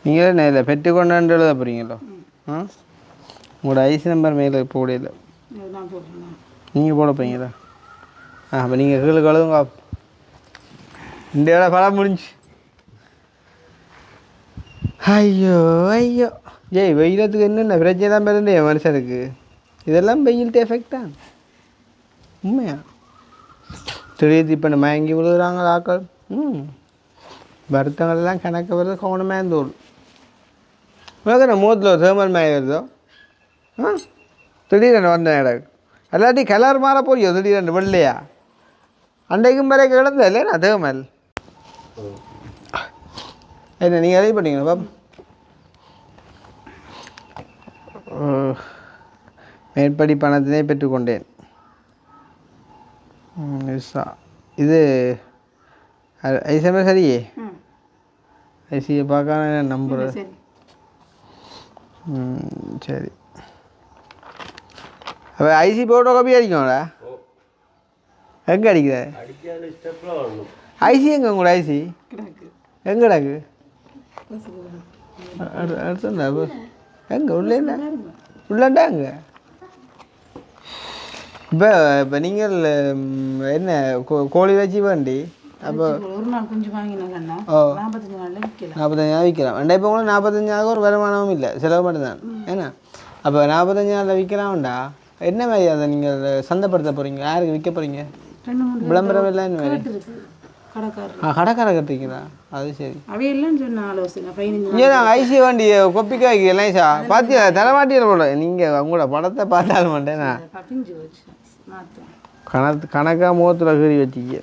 S1: நீங்கள் என்ன இல்லை பெற்றுக்கொண்டாண்டு எழுத போகிறீங்களோ? உங்களோட ஐசி நம்பர் மேலே போடையில நீங்கள் போட போகிறீங்களா? அப்போ நீங்கள் கீழே கழுவுங்க. இந்த இடம் பழம் முடிஞ்சு. ஐயோ ஐயோ ஏய் வெயிலத்துக்கு என்னென்ன பிரச்சனை தான் பிறந்தே மனுஷனுக்கு. இதெல்லாம் வெயில்ட்டு எஃபெக்ட் தான் உண்மையா. திடீர்னு இப்போ மயங்கி விழுகிறாங்க ஆக்கள். வருத்தங்கள்லாம் கணக்கு வருது கவனமாக இருந்தோம். உனக்கு மூத்தில் தேர்மல் மய வருதோ திடீரென்று வந்தேன் எனக்கு எல்லாத்தையும் கலர் மாற போறியோ திடீரென்று வெள்ளையா அன்றைக்கும் வரை கிடந்தது இல்லை நான் தேர்மல் என்ன நீங்கள் எழுதி பண்ணீங்களா பாப்பா? மேற்படி பணத்தினை பெற்றுக்கொண்டேன். இது ஐசிஎம்ஏ சரியே ஐசியை பார்க்க நம்புற. சரி அப்போ ஐசி போட்டோ காப்பி அடிக்கும்டா. எங்கே அடிக்கிற ஐசி? எங்கே உங்களோட ஐசி எங்கடாக்கு? அடுத்தா எங்கே உள்ளேண்டா உள்ளண்டா அங்கே. இப்போ நீங்கள் என்ன கோழி வச்சு வேண்டி அப்போ
S3: ஒரு நாள் குஞ்சு வாங்கினாங்கன்னா 45 நாளில் விற்கலாம்.
S1: 45 நாள் விற்கலாம். இப்போ உங்களுக்கு 45 நாளுக்கு ஒரு வருமானமும் இல்லை, செலவு மட்டும்தான். ஏன்னா அப்போ 45 நாளில் விற்கலாம்டா. என்ன மாதிரி அதை நீங்கள் சந்தைப்படுத்த போகிறீங்க? யாருக்கு விற்க போகிறீங்க? விளம்பரம் எல்லாம் என்ன மாதிரி கடைக்காரர் கட்டுறீங்களா? அது சரி.
S3: அவையெல்லாம் சொன்ன ஆலோசனை
S1: ஏன் ஐசி வண்டி கொப்பிக்காய்க்கு எல்லாம் சா பார்த்தியா தலைமாட்டியில் போட. நீங்கள் உங்களோட படத்தை பார்த்தாலும் மாட்டேன் கணக்காக முகத்தில் கீறி வச்சிக்க.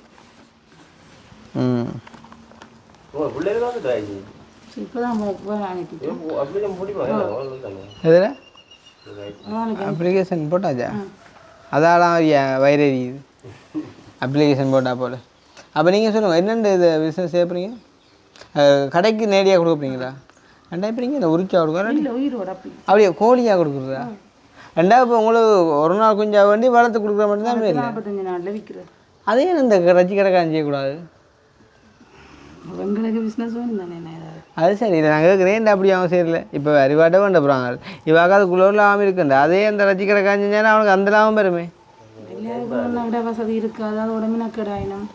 S1: எதில் அப்ளிகேஷன் போட்டாச்சா? அதாலாம் வைரறி அப்ளிகேஷன் போட்டால் போல. அப்போ நீங்கள் சொல்லுங்கள் என்னென்ன இது பிஸ்னஸ் செய்ய போகிறீங்க? கடைக்கு நேரடியாக கொடுக்க போகிறீங்களா? ரெண்டா இப்போ நீங்கள் இந்த உரிச்சா கொடுக்குறேன்
S3: இல்லை உயிரோட அப்படி
S1: அப்படியே கோழியாக கொடுக்குறதா ரெண்டா இப்போ உங்களுக்கு ஒரு நாள் குஞ்சா வேண்டி வளர்த்து கொடுக்குற மட்டும் தான் இல்லை
S3: 45 நாளில் விற்கிறது.
S1: அதே இந்த ரச்சி கடைக்காரன் செய்யக்கூடாது
S3: எங்களுக்கு பிஸ்னஸ் வேணும் தானே என்ன ஏதாவது.
S1: அது சரி இதை நாங்கள் கேட்குறேன் அப்படி அவன் செய்யல இப்போ அறிவாட்ட வேண்ட போகிறாங்க இவாக அது குளோரில் லாபம் இருக்குண்ட அதே அந்த ரச்சி கடைக்காரன் செஞ்சாலும் அவனுக்கு அந்த லாபம் பெருமை
S3: எல்லாருக்கும் இட வசதி இருக்காது அதோட மினக்கடாயினம்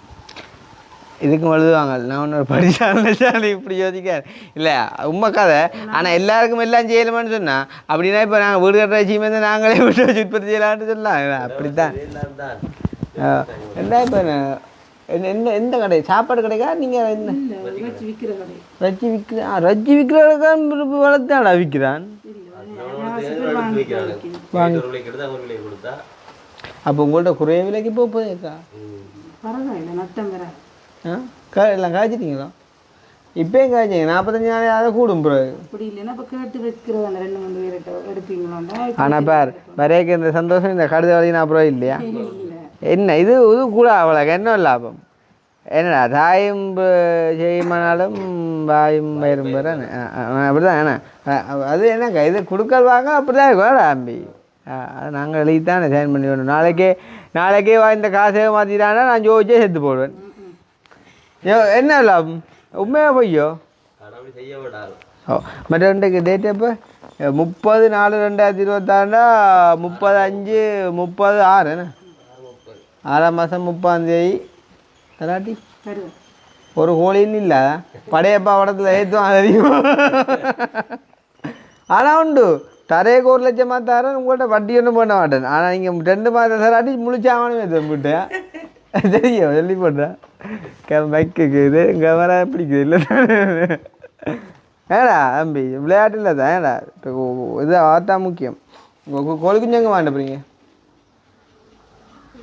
S1: இதுக்கும் எழுதுவாங்க நான் ஒன்று படித்தாலும் இப்படி யோசிக்காரு இல்லை உண்மை கதை ஆனால் எல்லாருக்கும் எல்லாம் செய்யலாமான்னு சொன்னால் அப்படின்னா இப்போ நாங்கள் வீடு கட்டுற விஷயமே தான் நாங்களே வீட்டை வச்சு உற்பத்தி செய்யலாம்னு சொல்லலாம் அப்படித்தான் என்ன இப்போ என்ன எந்த கடை சாப்பாடு கடைக்கா நீங்கள் என்ன
S3: வச்சு விற்கிற கடை
S1: ரஜ்ஜி விற்கிறான் ரஜ்ஜி விற்கிறதான் வளர்த்தாடா விற்கிறான் அப்போ உங்கள்கிட்ட குறைய விலைக்கு போகுதேக்கா
S3: பரவாயில்ல நட்டம் வேற
S1: எல்லாம் காய்ச்சிட்டிங்களா இப்போயும் காய்ச்சிங்க 45 நாளே அதை கூடும் பிறகு
S3: அப்படி இல்லைன்னா இப்போ கேட்டு வைக்கிறது அந்த 2-3 பேர்கிட்ட எடுப்பீங்களாண்டா.
S1: ஆனால் பார் வரையக்கு இந்த சந்தோஷம் இந்த கடுத வழினா அப்புறம் இல்லையா என்ன இது இது கூட அவ்வளோ என்ன லாபம் என்னடா தாயும் செய்யுமானாலும் வாயும் வயிறும் பெற அப்படிதான் என்ன அது என்னக்கா இது கொடுக்கல் வாங்க அப்படி தான் இருக்கும் அம்பி அது நாங்கள் எழுதித்தானே சைன் பண்ணி விடணும் நாளைக்கே இந்த காசை மாற்றிட்டானா நான் ஜோதிச்சே செத்து போடுவேன் என்ன லாபம் உண்மையாக பொய்யோ ஓ மற்ற இன்றைக்கு டேட் எப்போ 30/4/2026 30/5/30/6 என்ன 6ஆம் மாதம் 30ஆம் தராட்டி ஒரு கோழின்னு இல்லை படையப்பா படத்தில் ஏற்றுவான் தெரியும் ஆனால் உண்டு தரையக்கு 1 லட்சமாக தரேன் உங்கள்கிட்ட வட்டி ஒன்றும் பண்ண மாட்டேன் ஆனால் நீங்கள் 2 மாதம் தராட்டி முழிச்சாங்கன்னு தம்பிட்டேன் தெரியும் சொல்லி போட்டேன் பைக்குக்கு இது கேமரா பிடிக்குது இல்லை ஏடா தம்பி விளையாட்டு இல்லை தான் ஏடா இது ஆத்தா முக்கியம் கோழி குஞ்சங்க வாண்ட போறீங்க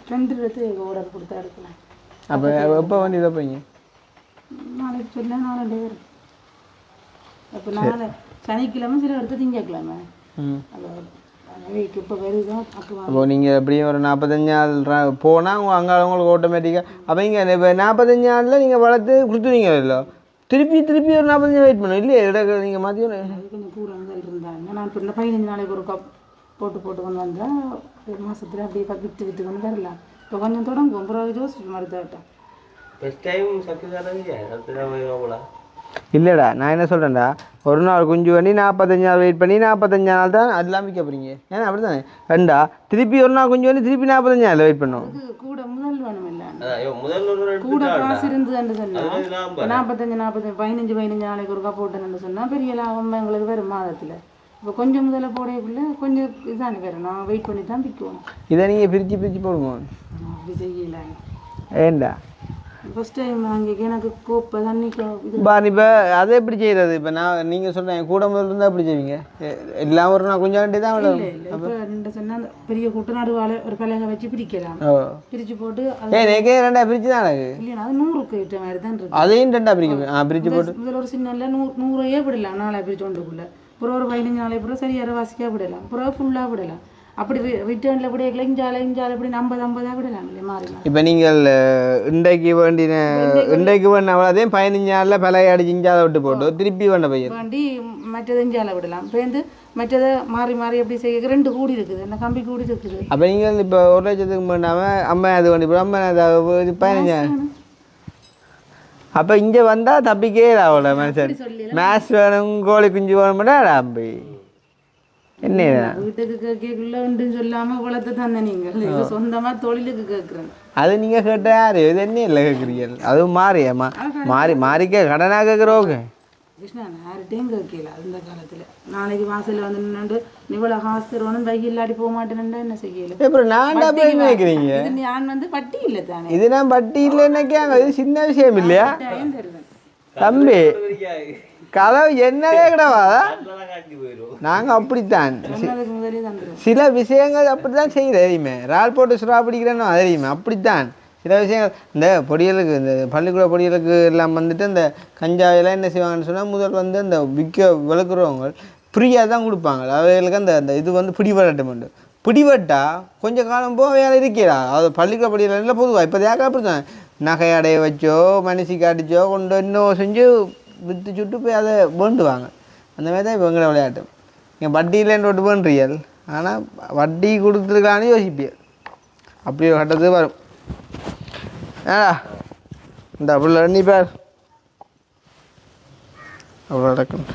S3: 2 இடத்துக்கு ஆர்டர் கொடுத்தா எடுக்கலாம்.
S1: அப்போ எப்போ வண்டி இதை போறீங்க
S3: நாளைக்கு சொல்ல நாளை வரும் அப்போ நாளை சனிக்கிழமை சில இடத்து திங்கக்கிழமை இப்போ வருதோ
S1: அப்போ நீங்கள் எப்படியும் ஒரு 45 நாள் போனால் உங்கள் அங்கே உங்களுக்கு ஆட்டோமேட்டிக்காக அப்போ இங்கே இப்போ 45 நாளில் நீங்கள் வளர்த்து கொடுத்துருவீங்க இல்லை திருப்பி ஒரு 45 நாள் வெயிட் பண்ணணும் இல்லையே இட நீங்கள் மாற்றி
S3: கொஞ்சம் கூட முதல் இருந்தாங்க நான் இப்போ 15 நாளைக்கு ஒரு கப் போட்டு கொண்டு வந்தால் 1 மாதத்தில் அப்படியே விற்று கொண்டு வரலாம். இப்போ கொஞ்சம் தொடங்கும் அப்புறம் ஜோசிச்சு மருத்துவட்டம்
S1: இல்லைடா நான் என்ன சொல்கிறேன்டா ஒரு நாள் குஞ்சு பண்ணி 45 நாள் வெயிட் பண்ணி 45 நாள் தான் அதெல்லாம் விற்க போகிறீங்க ஏன்னா அப்படி தானே ரெண்டா திருப்பி ஒரு நாள் குஞ்சு பண்ணி திருப்பி 45 நாள் வெயிட் பண்ணணும்
S3: கூட முதல் வேணும் இல்லை கூட காசு இருந்ததுன்னு சொன்னால் 15 நாளைக்கு ஒருக்கா போட்டேன்னு சொன்னால் பெரிய லாபம் எங்களுக்கு வரும் மாதத்தில். இப்போ கொஞ்சம் முதல்ல போடக்குள்ள கொஞ்சம் இதானே வேறு நான் வெயிட் பண்ணி தான் விற்குவோம்.
S1: இதை நீங்கள் பிரித்து போடுங்க
S3: அப்படி செய்யல
S1: ஏண்டா
S3: ஃபஸ்ட் டைம் அங்கே எனக்கு கோப்பை தண்ணிக்கு
S1: இப்போ அதை எப்படி செய்கிறது இப்போ நான் நீங்கள் சொல்கிறேன் கூட முதல்ல இருந்தால் எப்படி செய்வீங்க எல்லாம் ஒரு நான் கொஞ்சம் வேண்டி தான்
S3: இல்லை இப்போ ரெண்டு சொன்னால் பெரிய கூட்டு நடுவால் ஒரு பலகை வச்சு பிரிக்கலாம் பிரித்து போட்டு
S1: ஏக்கே 2 பிரித்து தான் எனக்கு
S3: இல்லையா அது 100க்கு ஏற்ற மாதிரி தான் இருக்கு
S1: அதையும் 2 பிரிக்க பிரித்து போட்டு
S3: முதல்ல ஒரு சின்ன 100 விடலாம் 4 பிரித்து ஒன்றுக்குள்ளே அப்புறம் ஒரு 15 நாளை அப்புறம் சரியாக வாசிக்காக விடலாம் அப்புறம் ஃபுல்லாக விடலாம் அப்படி ரிட்டர்னில் விட இஞ்சாலை இப்படி 50 விடலாம் இல்லை மாறி. இப்போ
S1: நீங்கள் இன்றைக்கு வேண்டின அவ்வளோதையும் 15 நாளில் பழைய அடிச்சு இஞ்சாலை விட்டு போட்டு திருப்பி வேண்ட பையன்
S3: வேண்டி மற்றது இஞ்சாலை விடலாம் பேருந்து மற்றதை மாறி எப்படி செய்ய 2 கூடி இருக்குது என்ன கம்பி கூடி இருக்குது.
S1: அப்போ நீங்கள் இப்போ 1 லட்சத்துக்கு பண்ணாமல் அம்மா அது வேண்டி போடும் அம்மா அது 15 அப்போ இங்கே வந்தால் தப்பிக்கே அவ்வளோ மனுஷன் மேட்ச் வேணும் கோழி குஞ்சு வேணும்னா அம்பி என்ன
S3: வீட்டுக்கு கேட்கல உண்டுன்னு சொல்லாமல் வளர்த்து தந்த நீங்கள் சொந்தமாக தொழிலுக்கு கேட்குறேன்
S1: அது நீங்கள் கேட்ட யார் இது என்ன இல்லை கேட்குறீங்க அதுவும் மாறியம்மா மாறிக்க கடனாக கேட்குறோங்க
S3: கிருஷ்ணா யார்கிட்டையும் கேட்கல அந்த காலத்தில் நாளைக்கு வாசலில் வந்து நின்று இவ்வளோ காசு தருவானும் பைக் இல்லாட்டி போக மாட்டேன்னா என்ன செய்யல
S1: அப்புறம் நான் போய் நினைக்கிறீங்க
S3: நான் வந்து பட்டி இல்லை தானே
S1: இது நான் பட்டி இல்லைன்னாக்கே இது சின்ன விஷயம் இல்லையா தம்பி கதவு என்னவே கிடவாதா நாங்கள் அப்படித்தான் சில விஷயங்கள் அப்படித்தான் செய்யுது தெரியுமே இறால் போட்டு சுறா பிடிக்கிறேன்னு தெரியுமே அப்படித்தான் சில விஷயங்கள் இந்த பொடியலுக்கு இந்த பள்ளிக்கூட பொடியலுக்கு எல்லாம் வந்துட்டு இந்த கஞ்சாவெல்லாம் என்ன செய்வாங்கன்னு சொன்னால் முதல் வந்து இந்த விளக்குறவங்க ஃப்ரீயாக தான் கொடுப்பாங்க அவைகளுக்கு அந்த இது வந்து பிடிபடட்டும் பிடிபட்டா கொஞ்சம் காலம் போக வேலை இருக்கிறா அது பள்ளிக்கூட பொடியல் பொதுவாக இப்போ தேக்க அப்படி தான் நகையடைய வச்சோ மனுஷிக்கு அடிச்சோ கொண்டு இன்னும் செஞ்சு விற்று சுட்டு போய் அதை வேண்டுவாங்க அந்த மாதிரி தான் இப்போ எங்களை விளையாட்டு. நீங்கள் வட்டியிலேருந்து விட்டு பண்ணுறீர்கள், ஆனால் வட்டி கொடுத்துருக்கான்னு யோசிப்பீர்கள். அப்படி ஒரு கட்டத்துக்கு வரும். ஏடா இந்த அப்படி எண்ணி பார் அவ்வளோ நடக்கும்.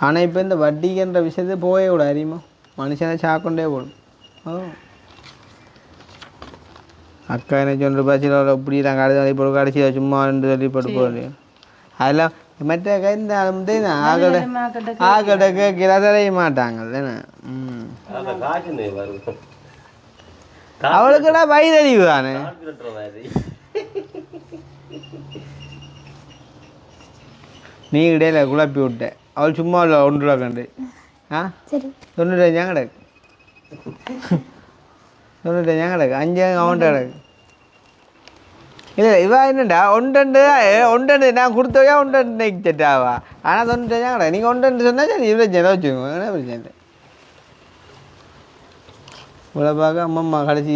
S1: ஆனால் இப்போ இந்த வட்டிக்குன்ற விஷயத்தை போகவே கூட அறியுமா, மனுஷனை சாக்கொண்டே போடும். அக்கா என்ன சொல்கிற பஸ்ஸில் இப்படி நாங்கள் கடைசி போட்டு கடைசியில் சும்மா சொல்லி போட்டு போகிறோம். அதெல்லாம் மற்ற இந்த வந்து ஆகடை கிளதறைய மாட்டாங்க தானே. அவளுக்குடா வயதறிவு தானே. நீ இடையில குழப்பி விட்ட. அவள் சும்மா இல்லை 1 ரூபா கண்டு 95 கிடக்கு 95 கிடக்கு 5 அவன்கிட்ட கிடக்கு. இல்லை இவா என்னண்டா 1 நான் கொடுத்தவையா 1 செட்டாவா. ஆனால் 95 கிடக்கு. நீங்கள் 1 சொன்னால் சரி இவ்வளோ ஜென வச்சுக்கோங்க, என்ன பிரச்சனை இல்லை. இவ்வளோ பார்க்க அம்மம்மா கடைசி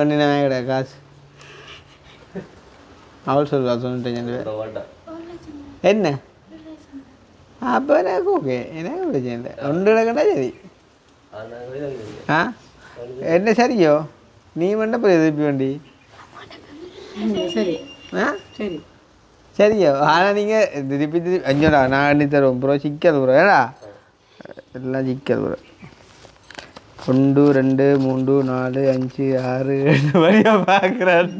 S1: ஒன்றினா கிடக்கு காசு. அவள் சொல்லுவா 95 என்ன அப்போ எனக்கு ஓகே, எனக்கு பிரச்சனை இல்லை. 1 கிடக்கண்டா சரி. என்ன சரியோ நீ வேண்ட போய் திருப்பி வண்டி
S3: சரி சரி
S1: சரியோ. ஆனால் நீங்கள் திருப்பி 5 நான் அண்ணி தருவோம் ப்ரோ. சிக்கல் ப்ரோ ஏடா எல்லாம் சிக்கல் ப்ரோ. 1 2 3 4 5 6 7 வழியாக பார்க்குறாரு.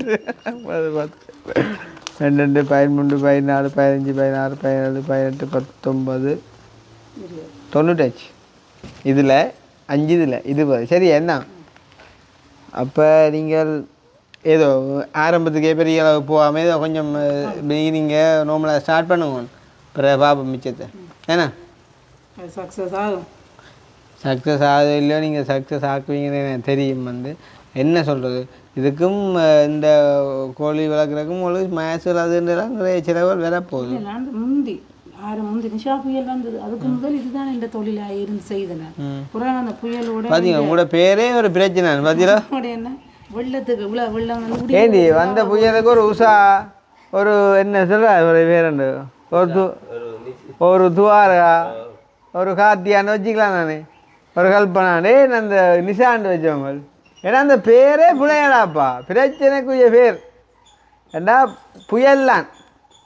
S1: 10 12 13 14 15 16 17 18 19 95 இதில் 5 இதில் இது சரி என்ன. அப்போ நீங்கள் ஏதோ ஆரம்பத்துக்கே பெரிய அளவு போகாமல் ஏதோ கொஞ்சம் நீங்கள் நார்மலாக ஸ்டார்ட் பண்ணுங்க. பிறகு பாப்போம் மிச்சத்தை ஏன்னா
S3: சக்ஸஸ் ஆகும்.
S1: சக்ஸஸ் ஆகுது இல்லையோ நீங்கள் சக்ஸஸ் ஆக்குவீங்கன்னு எனக்கு தெரியும். வந்து என்ன சொல்கிறது, இதுக்கும் இந்த கோழி வளர்க்குறதுக்கும் உங்களுக்கு மேய்ச்சல் அதுன்றலாம் நிறைய செலவுகள் வேற போகுது.
S3: முந்தி நிஷா புயல் வந்தது, அதுக்கு முதல் இதுதான் இந்த தொழிலாக இருந்து செய்தேன். புறான அந்த புயலோட
S1: பார்த்தீங்க உங்களோட பேரே ஒரு பிரச்சனை பார்த்தீங்களா.
S3: என்ன வெள்ளத்துக்கு வெள்ளம் வந்து
S1: ஏண்டி வந்த புயலுக்கு ஒரு உஷா ஒரு என்ன சொல்கிற ஒரு பேரண்டு ஒரு துவாரா ஒரு காத்தியான்னு வச்சுக்கலாம். நான் ஒரு கல்பனாண்டே அந்த நிஷாண்டு வச்சவங்க. ஏன்னா அந்த பேரே புயலாப்பா, பிரச்சனைக்குரிய பேர். ஏண்டா புயல்லான்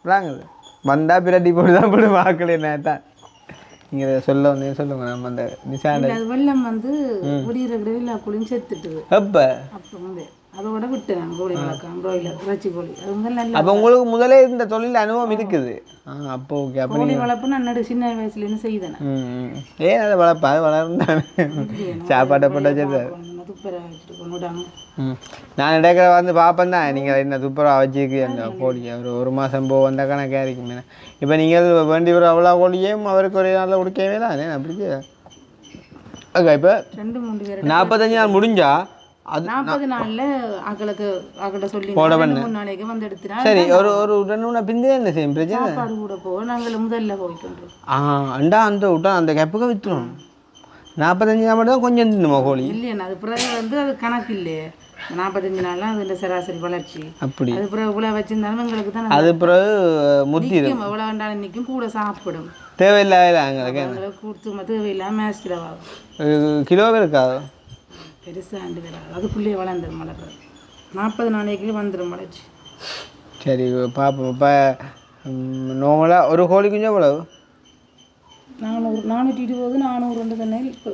S1: விளாங்குது வந்தால் பிரட்டி போட்டு தான் போட்டு வாக்கல என்னத்தான் நீங்கள் சொல்ல வந்தேன் சொல்லுங்க. நம்ம அந்த நிஷாண்ட
S3: வெள்ளம் வந்து முடிகிற கிடவில் குளின்னு செத்துட்டு
S1: அப்போ
S3: வந்து அதோட விட்டு நான் கோழி வளர்க்கலாம் ப்ராய்லர் இறைச்சி கோழி. அது வந்து நல்ல
S1: அப்போ உங்களுக்கு முதலே இந்த தொழில் அனுபவம் இருக்குது. அப்போ ஓகே. அப்போ
S3: கோழி வளர்ப்பு நான் சின்ன வயசுலேருந்து செய்தேன்.
S1: ஏன் அதை வளர்ப்பா அது வளர்ந்தானே சாப்பாட்டை போட்டு வச்சது.
S3: துப்பரை வச்சுட்டு கொண்டுட்டாங்க.
S1: நான் இடக்கிற வந்து பார்ப்பேன் தான் நீங்கள் என்ன துப்புரவாக வச்சுருக்கு அந்த கோழியை ஒரு மாதம் போக வந்தால் கணக்காக இருக்கும். இப்போ நீங்கள் வேண்டி ஒரு அவ்வளோ கோழியும் அவருக்கு ஒரு நாளில் கொடுக்கவே தானே அப்படி. ஓகே இப்போ
S3: 2-3 பேர்
S1: 45 நாள் முடிஞ்சா அது
S3: 40 நாளில் ஆக்களை சொல்லி 3 நாளைக்கு வந்து எடுத்துனா
S1: சரி. ஒரு 2 பிந்தி என்ன செய்யும் பிரச்சனை.
S3: சாப்பாடு கூட போவோம் நாங்கள் முதல்ல போய்க்கின்றோம்.
S1: அண்டா அந்த விட்டா அந்த கெப்புக்கு விற்றுரும். 45 நாள் மட்டும் தான் கொஞ்சம் தின்னுமா கோழி
S3: இல்லையா. அது பிறகு வந்து அது கணக்கு இல்லையே. 45 நாள்லாம் அது சராசரி வளர்ச்சி.
S1: அப்படி
S3: அது பிறகு இவ்வளோ வச்சிருந்தாலும் எங்களுக்கு தான்
S1: அது பிறகு முத்தி
S3: எவ்வளோ வேண்டாலும் நிற்கும் கூட சாப்பிடும்.
S1: தேவையில்லாத எங்களுக்கு
S3: கொடுத்து தேவையில்லாம மேஸ்டில்
S1: கிலோவே இருக்காது
S3: பெருசாக 2 பேர் அதுக்குள்ளேயே வளர்ந்துடும் வளர்றது. 40 நாளைக்கு வந்துடும் வளர்ச்சி.
S1: சரி பார்ப்போம். இப்போ நார்மலாக ஒரு கோழி குஞ்சு எவ்வளவு
S3: 420 400 சொன்னேன். இப்போ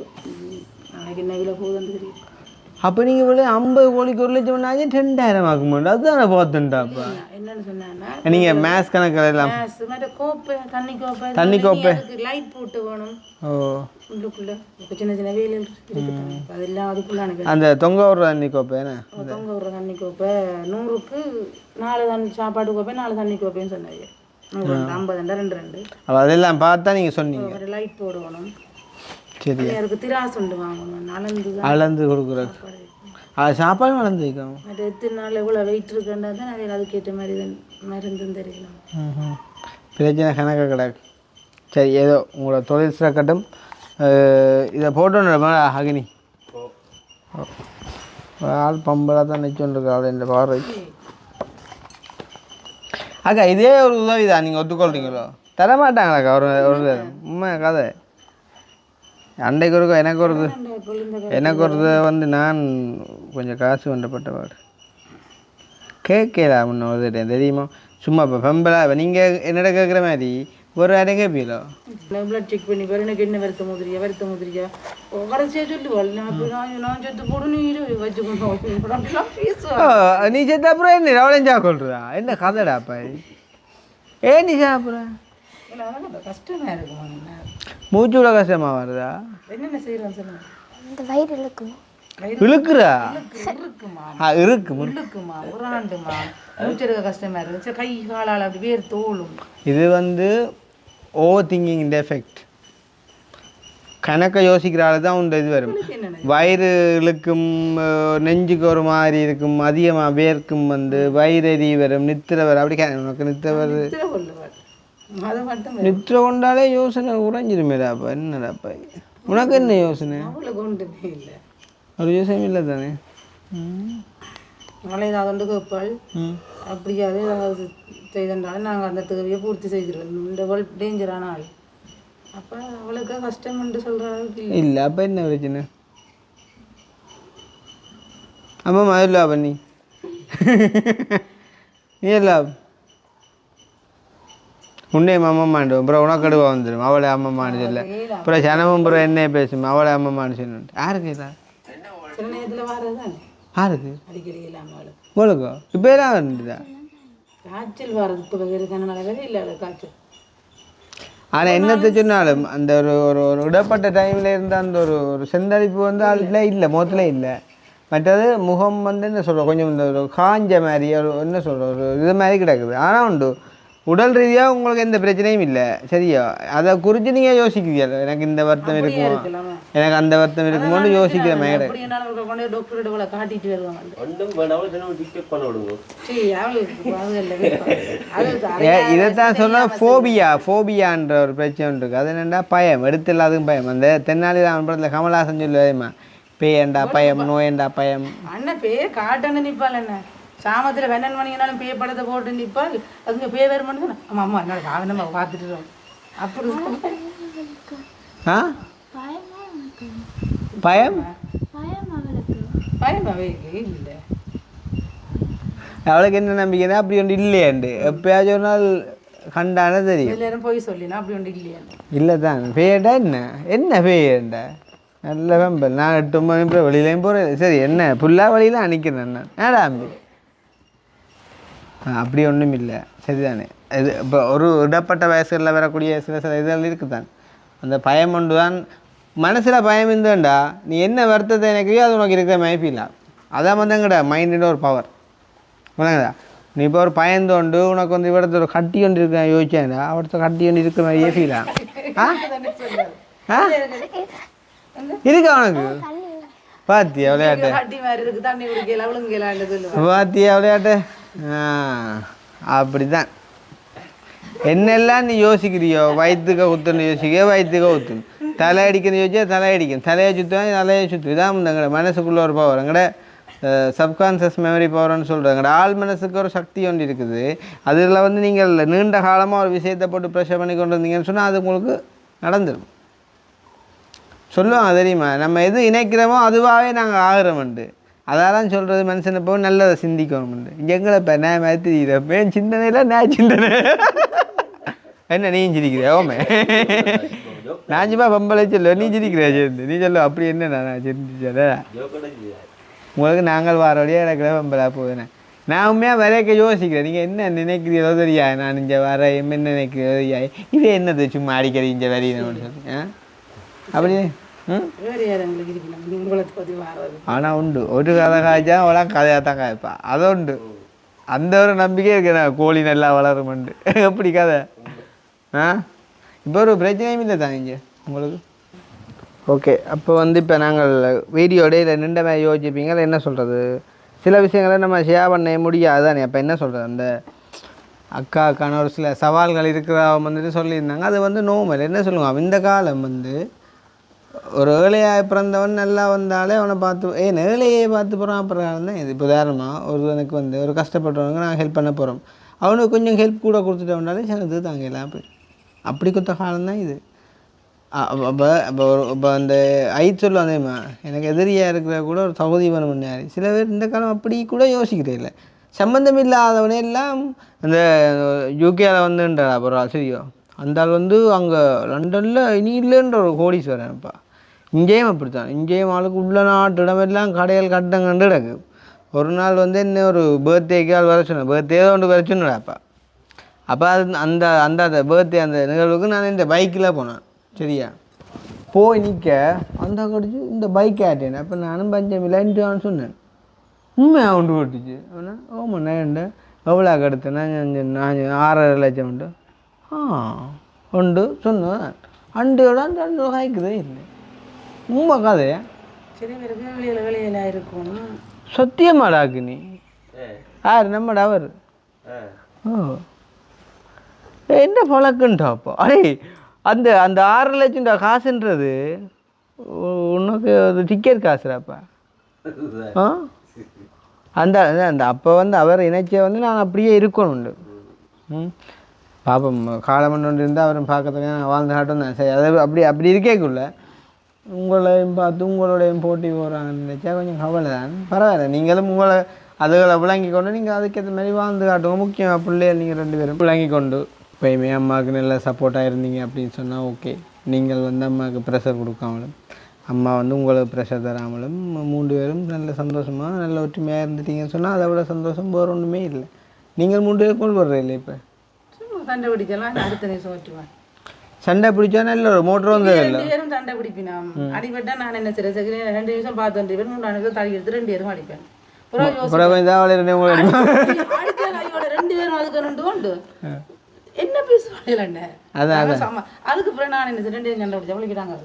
S3: நாளைக்கு என்ன விலை போகுதுன்னு தெரியும்.
S1: அப்போ நீங்கள் இவ்வளோ 50 கோழிக்கு 1 லட்சம் பண்ணாங்க 2000 ஆக மாட்டோம். அதுதான் நான் பார்த்துட்டாப்பா.
S3: என்னன்னு சொன்னா
S1: நீங்கள் மேத்ஸ் கணக்கில் எல்லாம்
S3: கோப்பை தண்ணி கோப்பை லைட் போட்டு வேணும்.
S1: ஓ
S3: உள்ளுக்குள்ள சின்ன சின்ன வேலைகள் இருக்குது. அதெல்லாம் அதுக்குள்ள
S1: அந்த தொங்க விடுற தண்ணி கோப்பை என்ன
S3: தொங்க விடுற தண்ணி கோப்பை 100க்கு 4 தண்ணி சாப்பாடு கோப்பை 4 தண்ணி கோப்பைன்னு சொன்னாங்க. 50 2
S1: அப்போ அதெல்லாம் பார்த்தா நீங்கள் சொன்னீங்க
S3: ஒரு லைட் போடணும்.
S1: சரி
S3: அதுக்கு திராசுண்டு வாங்கணும்.
S1: அளந்து கொடுக்குற அது சாப்பாடு வளர்ந்து வைக்கணும்.
S3: அது எத்தனை நாள் எவ்வளோ வெயிட் இருக்குன்றா தான் நிறைய அதுக்கேற்ற மாதிரி மருந்தும் தெரியணும்.
S1: பிரச்சனை கணக்கு கிடக்கு. சரி ஏதோ உங்களோட தொழில் சிறக்கட்டும். இதை போட்டோன்னு அக்னி ஆள் பம்பலாக தான் நிச்சயம் இருக்கு அவள் இந்த பார்வை. அக்கா இதே ஒரு உதவி தான் நீங்கள் ஒத்துக்கொள்றீங்களோ தர மாட்டாங்களாக்கா ஒரு உண்மை கதை அன்றைக்கு ஒரு எனக்கு ஒரு வந்து நான் கொஞ்சம் காசு வண்டப்பட்டவாடு கேட்கலாம் முன்ன வந்துட்டேன் தெரியுமா சும்மா இப்போ பெம்பலா நீங்கள் என்னோட கேட்குற மாதிரி ஒரு இடம் கேட்பீங்களோ
S3: பிளட் செக் பண்ணி பாரு எனக்கு என்ன வருத்த முதிரியா கடைசியாக சொல்லுவாள் நான் செத்து போடு நீ வச்சுக்கணும்
S1: நீ செத்த அப்புறம் என்ன எவ்வளோ கொள்றா என்ன கதைடாப்பா ஏன் நீ சாப்பிட்ற
S3: கஷ்டமா இருக்குமா
S1: மூச்சு விட கஷ்டமாக வருதா
S3: என்னென்ன செய்யறான்னு சொல்லுங்க
S5: இந்த வயிறு இழுக்கும்
S1: இழுக்குறா
S3: இருக்குமா
S1: இருக்குமா
S3: உராண்டுமா மூச்செடுக்க கஷ்டமா இருக்கு கை காலால் அப்படி வேர் தோலும்
S1: இது வந்து ஓவர் திங்கிங் இந்த எஃபெக்ட் கணக்கை யோசிக்கிறால தான் உண்டு இது வரும் வயிறு இழுக்கும் நெஞ்சுக்கு ஒரு மாதிரி இருக்கும் அதிகமாக வேர்க்கும் வந்து வயிறெறி வரும் நித்திர வரும் அப்படி உனக்கு நித்திர வருது
S3: அது மட்டும்
S1: நித்திர கொண்டாலே யோசனை உறைஞ்சிருமேடாப்பா என்னடாப்பா உனக்கு என்ன யோசனை
S3: அவ்வளோ கொண்டுமே இல்லை
S1: ஒரு யோசனை இல்லை தானே
S3: நாளை ஏதாவது கேட்பாள் அப்படியாவது ஏதாவது செய்தாலும் நாங்கள் அந்த தேவையை பூர்த்தி செய்திருவோம் இந்த வேர்ல்ட் டேஞ்சரான ஆள் அப்போ அவளுக்கு கஷ்டம்னு சொல்கிற அளவுக்கு
S1: இல்லை அப்போ என்ன பிரச்சனை அம்மா மதுலா பண்ணி நீ எல்லாம் உன்னே அம்மம்மாண்டு அப்புறம் உனக்கடுவா வந்துடும் அவளை அம்மம்மானு சொல்ல அப்புறம் சனமும் அப்புறம் என்ன பேசும் அவளை அம்மம்மானு சொல்லணும் யாருக்கு இல்லை
S3: சில நேரத்தில் வர்றதுதானே
S1: யாருக்கு
S3: அடிக்கடி இல்லாமல்
S1: உங்களுக்கு இப்போ எல்லாம் வந்துதா
S3: காய்ச்சல் வர்றது இப்போ இருக்கான வேலை இல்லை அவளுக்கு காய்ச்சல்
S1: ஆனால் என்னத்தை சொன்னாலும் அந்த ஒரு ஒரு ஒரு இடப்பட்ட டைமில் இருந்த அந்த ஒரு செந்தளிப்பு வந்து ஆளுல இல்லை முகத்தில் இல்லை மற்றது முகம் வந்து என்ன சொல்கிறோம் கொஞ்சம் இந்த ஒரு காஞ்ச மாதிரி ஒரு என்ன சொல்கிறோம் ஒரு இது மாதிரி கிடக்குது ஆனால் உண்டு உடல் ரீதியாக உங்களுக்கு எந்த பிரச்சனையும் இல்லை சரியா அதை குறித்து நீங்கள் யோசிக்கிறீங்க எனக்கு இந்த வருத்தம் இருக்குமோ எனக்கு அந்த வருத்தம் இருக்குமோன்னு யோசிக்கிற மாதிரி
S3: காட்டிட்டு வருவாங்க
S4: ஒன்றும் வேணாலும் டிக்கெட் பண்ண விடுங்க
S1: இதைத்தான் சொல்ல ஃபோபியான்ற ஒரு பிரச்சனை இருக்குது அது என்னென்னா பயம் எடுத்து இல்லாததும் பயம் அந்த தென்னாலிராமன் படத்தில் கமல்ஹாசன் சொல்லுவேமா பேயண்டா பயம் நோயண்டா பயம்
S3: அண்ணன் பேய காட்டன்னு நிற்பாள் என்ன சாமத்தில் வெண்ணன் மணினாலும் பேய படத்தை போட்டு நிற்பாள் அதுங்க பேய வேறு மணி ஆமாம் அம்மா என்னோட காரணம் பார்த்துட்டு அப்படி
S1: ஆ பயம்
S3: பயம் அவைக்கு இல்லை
S1: அவளுக்கு என்ன நம்பிக்கைன்னா அப்படி ஒன்று இல்லையாண்டு எப்பயாச்சும் ஒரு நாள் கண்டானே தெரியும்
S3: எல்லாரும் போய் சொல்லினா அப்படி ஒன்று இல்லையா
S1: இல்லை தான் பேயண்டா என்ன பேயண்டா நல்ல வெம்பல் நான் 8 மணி அப்புறம் வெளியிலையும் போகிறேன் சரி என்ன ஃபுல்லாக வழியில் அணிக்கிறேன் நான் ஏடா அம்பி அப்படி ஒன்றும் இல்லை சரிதானே இது இப்போ ஒரு இடப்பட்ட வயசுகளில் வரக்கூடிய சில இதெல்லாம் இருக்குது தான் அந்த பயம் ஒன்று தான் மனசில் பயம் இருந்தேன்டா நீ என்ன வருத்தத்தை நினைக்கிறியோ அது உனக்கு இருக்கிற மாதிரி ஃபீல் ஆகும் அதான் வந்து எங்கடா மைண்டில் ஒரு பவர் உனக்குதா நீ இப்போ ஒரு பயந்தோண்டு உனக்கு வந்து இவடத்த ஒரு கட்டி கொண்டு இருக்க யோசிச்சேன்டா அவடத்த கட்டி கொண்டு இருக்கிற மாதிரியே ஃபீல் ஆகும் ஆ இருக்கா உனக்கு பாத்தியா விளையாட்டு பாத்தியா விளையாட்டு அப்படிதான் என்னெல்லாம் நீ யோசிக்கிறியோ வயிற்றுக்க ஊற்றுன்னு யோசிக்க வயிற்றுக்க ஊற்றணும் தலை அடிக்கணும் யோசிச்சா தலை அடிக்கணும் தலையை சுற்றுவேன் தலையை சுற்று இதான் எங்கட மனசுக்குள்ளே ஒரு பவர் எங்கட சப்கான்ஷியஸ் மெமரி பவர்னு சொல்கிறோம் எங்கட ஆள் மனசுக்கு ஒரு சக்தி ஒன்று இருக்குது அதில் வந்து நீங்கள் நீண்ட காலமாக ஒரு விஷயத்தை போட்டு ப்ரெஷர் பண்ணி கொண்டு வந்தீங்கன்னு சொன்னால் அது உங்களுக்கு நடந்துடும் சொல்லுவாங்க தெரியுமா நம்ம எது இணைக்கிறோமோ அதுவாகவே நாங்கள் ஆகிறோம்ண்டு அதெல்லாம் சொல்கிறது மனுஷனை போய் நல்லதை சிந்திக்கணும்ண்டு எங்களை இப்போ நான் மாதிரி தெரியுறப்ப என் சிந்தனையில் நான் சிந்தனை என்ன நீ சிரிக்கிறியா ஓமே நான் சும்மா பம்பளை சொல்ல நீ சிரிக்கிறியா சேர்ந்து நீ சொல்ல அப்படி என்ன நான் சிரிச்சத உங்களுக்கு நாங்கள் வார வழியாக எனக்கு பம்பளா போகுதுண்ணே நான் உண்மையாக வரைக்க யோசிக்கிறேன் நீங்கள் என்ன நினைக்கிறீரோ தெரியா நான் இங்கே வர என்ன நினைக்கிறதோ தெரியா இதே என்னது சும்மா அடிக்கடி இங்கே வரையினு சொல்லி அப்படியே ஆனால் உண்டு ஒரு கதை காய்ச்சா அவளா கதையாக தான் காய்ப்பா அது உண்டு அந்த ஒரு நம்பிக்கை இருக்கு நான் கோழி நல்லா வளருமெண்டு எப்படி கதை இப்போ ஒரு பிரச்சனையும் இல்லை தான் இங்கே உங்களுக்கு ஓகே அப்போ வந்து இப்போ நாங்கள் வீடியோடே இல்லை நின்ற மாதிரி யோசிப்பீங்க அதை என்ன சொல்கிறது சில விஷயங்களை நம்ம ஷேர் பண்ண முடியாது தானே அப்போ என்ன சொல்கிறது அந்த அக்காக்கான ஒரு சில சவால்கள் இருக்கிறவங்க வந்துட்டு சொல்லியிருந்தாங்க அது வந்து நோமல் என்ன சொல்லுவாங்க இந்த காலம் வந்து ஒரு ஏழையாக பிறந்தவன் நல்லா வந்தாலே அவனை பார்த்து ஏழையே பார்த்து போகிறான் அப்புறம் தான் இது இப்போ உதாரணமாக ஒருவனுக்கு வந்து ஒரு கஷ்டப்பட்டவனுக்கு நாங்கள் ஹெல்ப் பண்ண போகிறோம் அவனுக்கு கொஞ்சம் ஹெல்ப் கூட கொடுத்துட்டோம்னாலே சிலது தாங்க எல்லாம் போய் அப்படி கொடுத்த காலம் தான் இது. இப்போ அந்த சொல்லும் அதேமா எனக்கு எதிரியாக இருக்கிற கூட ஒரு தகுதி வேணும் முன்னாடி சில பேர் இந்த காலம் அப்படி கூட யோசிக்கிறே இல்லை. சம்மந்தம் இல்லாதவனே எல்லாம் அந்த யூகேயில் வந்துன்றார் அப்புறம் சரியோ அந்த ஆள் வந்து அங்கே லண்டனில் இனி இல்லைன்ற ஒரு கோடீஸ்வரன்ப்பா. இங்கேயும் அப்படித்தான். இங்கேயும் ஆளுக்கு உள்ள நாட்டு இடமெல்லாம் கடைகள் கட்டம் கண்டு கிடக்கு. ஒரு நாள் வந்து என்ன ஒரு பர்த்டேக்கு ஆள் வர சொன்னேன். பர்த்டே ஒன்று வர சொன்னடாப்பா. அப்போ அது அந்த அந்த அந்த பர்த்டே அந்த நிகழ்வுக்கு நான் இந்த பைக்கில் போனேன். சரியா போய் நிற்க அந்த கடிச்சு இந்த பைக் ஆட்டேன். அப்போ நானும் பஞ்சம் இல்லைன்ட்டு சொன்னேன். உண்மையாக உண்டு போட்டுச்சு. அப்படின்னா ஓமா நேண்டு எவ்வளோ கெடுத்தேன் நான் 6.5 லட்சம் உண்டு உண்டு சொன்னேன். அண்டோட அந்த அண்டு காய்க்குதே இல்லை. உண்மை கதையா
S3: சில பேருக்கு வெளியில் இருக்கும்.
S1: சத்தியமாடாக்கு நீ யார் நம்மட அவர் என்ன பழக்கண்டாப்பா. அடே அந்த அந்த 6 லட்சம் காசுன்றது உனக்கு ஒரு டிக்கெட் காசுடாப்பா. அந்த அந்த அப்போ வந்து அவர் இணைச்ச வந்து நான் அப்படியே இருக்கணும் உண்டு. பாப்போம் காலமன் ஒன்று இருந்தால் அவரும் பார்க்கறதுக்கு நான் வாழ்ந்த காட்டும் தான் சரி. அதை அப்படி இருக்கேக்குள்ள உங்களையும் பார்த்து உங்களோடையும் போட்டி போகிறாங்கன்னு நினச்சா கொஞ்சம் கவலை தான். பரவாயில்ல நீங்களும் உங்களை அதுகளை விளங்கி கொண்டு நீங்கள் அதுக்கேற்ற மாதிரி வாழ்ந்து காட்டுங்க. முக்கியம் பிள்ளைகள் நீங்கள் 2 பேரும் விளங்கி கொண்டு எப்பயுமே அம்மாவுக்கு நல்ல சப்போர்ட்டாக இருந்தீங்க அப்படின்னு சொன்னால் ஓகே. நீங்கள் வந்து அம்மாவுக்கு ப்ரெஷர் கொடுக்காமலும் அம்மா வந்து உங்களுக்கு ப்ரெஷர் தராமலும் 3 பேரும் நல்ல சந்தோஷமாக நல்ல ஒற்றுமையாக இருந்துட்டீங்கன்னு சொன்னால் அதை விட சந்தோஷம் வேறு ஒன்றுமே இல்லை. நீங்கள் 3 பேர் கொண்டு வர்ற இல்லை. இப்போ
S3: சண்டை பிடிக்கலாம் அடுத்த நிமிஷம் ஓட்டுவேன்.
S1: சண்டை பிடிச்சா நல்ல ஒரு மோட்டர் வந்து இல்லை.
S3: 2 பேரும் சண்டை பிடிப்பினா அடிபட்டா நான் என்ன செய்ய 2 நிமிஷம் பார்த்து 2 பேரும் 3 நிமிஷம் தள்ளி எடுத்து 2 பேரும் அடிப்பேன். என்ன பேசுவாங்க அதுக்கு பிறகு நான் என்ன 2 பேரும் சண்டை பிடிச்சா விളിக்கிட்டாங்க.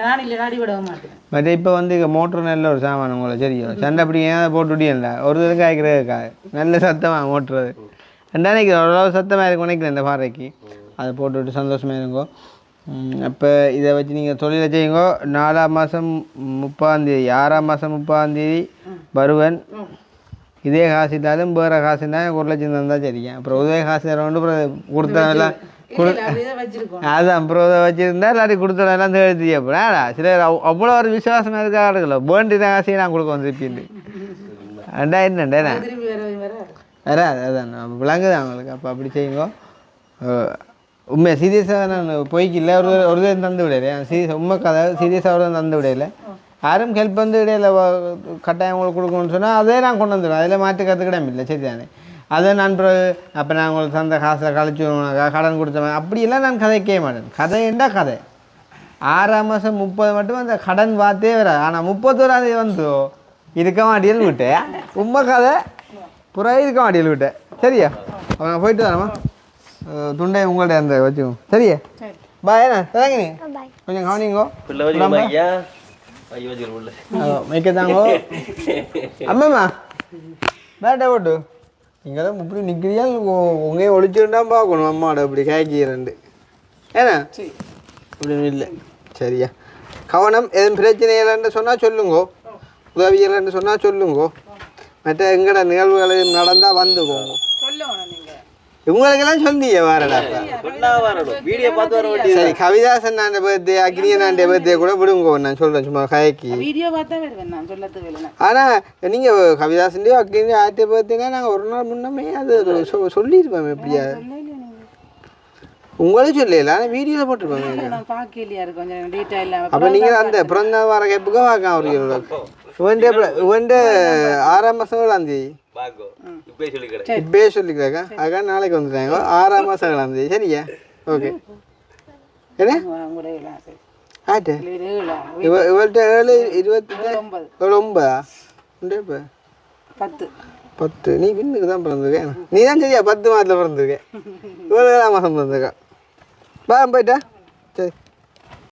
S3: நான் இல்லை அடிபட மாட்டேன்.
S1: பட் இப்போ வந்து மோட்டர் நல்ல ஒரு சாமான் உங்களை சரியும் சண்டை பிடிக்க போட்டு விட்டியல்ல ஒரு தரம் காய்க்கிறதுக்காக நல்ல சத்தமாக மோட்டுறது 2 நினைக்கிறேன் ஓரளவு சத்தமாக இருக்கும் நினைக்கிறேன் இந்த பாறைக்கு. அதை போட்டுவிட்டு சந்தோஷமாக இருங்கோ. அப்போ இதை வச்சு நீங்கள் தொழிலை செய்யுங்கோ. 4ஆம் மாதம் 30ஆம் தேதி 6ஆம் மாதம் 30ஆம் தேதி வருவன். இதே காசு இல்லாலும் வேறு காசு இருந்தால் 1 லட்சம் தந்தால் சரிங்க. அப்புறம் உதவி காசு தரவண்டு அப்புறம் கொடுத்தவெல்லாம் அதான் அப்புறம் இதை வச்சுருந்தா எல்லாத்தையும் கொடுத்தவெல்லாம் எழுதி அப்படா சிலர் அவ்வளோ ஒரு விசுவாசமாக இருக்கா இருக்குல்ல வேண்டி தான் காசையை நான் கொடுக்க வந்துருப்பீண்டு அண்டா என்னண்டே வராது. அதான் விளங்குதான் அவங்களுக்கு. அப்போ அப்படி செய்யுங்கோ. உண்மை சீரியஸாக நான் போய்க்கு இல்லை ஒரு தந்து விடையில சீரியஸ் உண்மை கதை சீரியஸாக ஒரு தந்து விடையில யாரும் ஹெல்ப் வந்து இடையில கட்டாயம் உங்களுக்கு கொடுக்கணும்னு சொன்னால் அதே நான் கொண்டு வந்துடுவேன். அதில் மாற்றி கற்றுக்கிடம் இல்லை சரி தானே. அதை நான் அப்போ நான் உங்களுக்கு தந்த காசை கழிச்சு கடன் கொடுத்தேன் அப்படியெல்லாம் நான் கதை கேட்க மாட்டேன். கதைண்டா கதை 6ஆம் மாதம் 30 மட்டும் அந்த கடன் பார்த்தே வராது. ஆனால் 31ஆம் தேதி வந்து இருக்க மாட்டியல் விட்டேன் உண்மை கதை புறா இருக்க மாட்டியல் விட்டேன் சரியா. அவங்க போயிட்டு தானம்மா துண்டை உங்கள்ட்ட அந்த வச்சுக்கோங்க சரியா. பாய் என்ன தரங்க கொஞ்சம் கவனிங்கோ மைக்கத்தாங்கோ அம்மாம்மா பேட்டை போட்டு நீங்கள் தான் இப்படி நிற்கிறியா உங்களையும் ஒழிச்சுட்டா பார்க்கணும் அம்மாவோட இப்படி காய்க்கிறண்டு ஏன்னா இப்படின்னு இல்லை சரியா. கவனம் எதுவும் பிரச்சனை இல்லைன்னு சொன்னால் சொல்லுங்கோ உதவி இல்லைன்னு சொன்னால் சொல்லுங்கோ. மற்ற எங்கட நிகழ்வுகள் நடந்தால் வந்துக்கோங்க. உங்களுக்கெல்லாம் சொன்னீங்க வாரடாப்பா
S4: வீடியோ பார்த்து வர வேண்டியது.
S1: சரி கவிதாசன் நான் பர்த்டே அக்னியன் நான் பர்த்டே கூட விடுங்க நான் சொல்கிறேன் சும்மா கயக்கி
S3: வீடியோ பார்த்தா வருவேன் நான் சொல்லது வேலை.
S1: ஆனால் நீங்கள் கவிதாசன்டையோ அக்னியோ ஆர்டே பர்த்டேனா நாங்கள் ஒரு நாள் முன்னமே அது சொல்லியிருப்போம் எப்படியா உங்களும் சொல்லல ஆனால் வீடியோவில் போட்டிருப்பாங்க.
S3: நான் பார்க்கலையா இருக்கு கொஞ்சம் டீட்டெயில்.
S1: அப்போ நீங்கள் அந்த பிறந்த வார கேப்புக்கு பார்க்க அவர்கள் இவன்ட 6ஆம் மாதம் 7ஆம் தேதி இப்பயே சொல்லிக்கிறாக்கா அதுக்காக நாளைக்கு வந்துட்டாங்க 6ஆம் மாதம் 7ஆம் தேதி சரியா. ஓகே என்ன ஆட்டு இவள்கிட்ட 7:29 இப்போ 10 நீ பின்னுக்கு தான் பிறந்திருக்கேன். நீ தான் சரியா 10 மாதத்தில் பிறந்திருக்கேன். இவ்வளோ 7ஆம் மாதம் பிறந்திருக்கா. போயிட்டா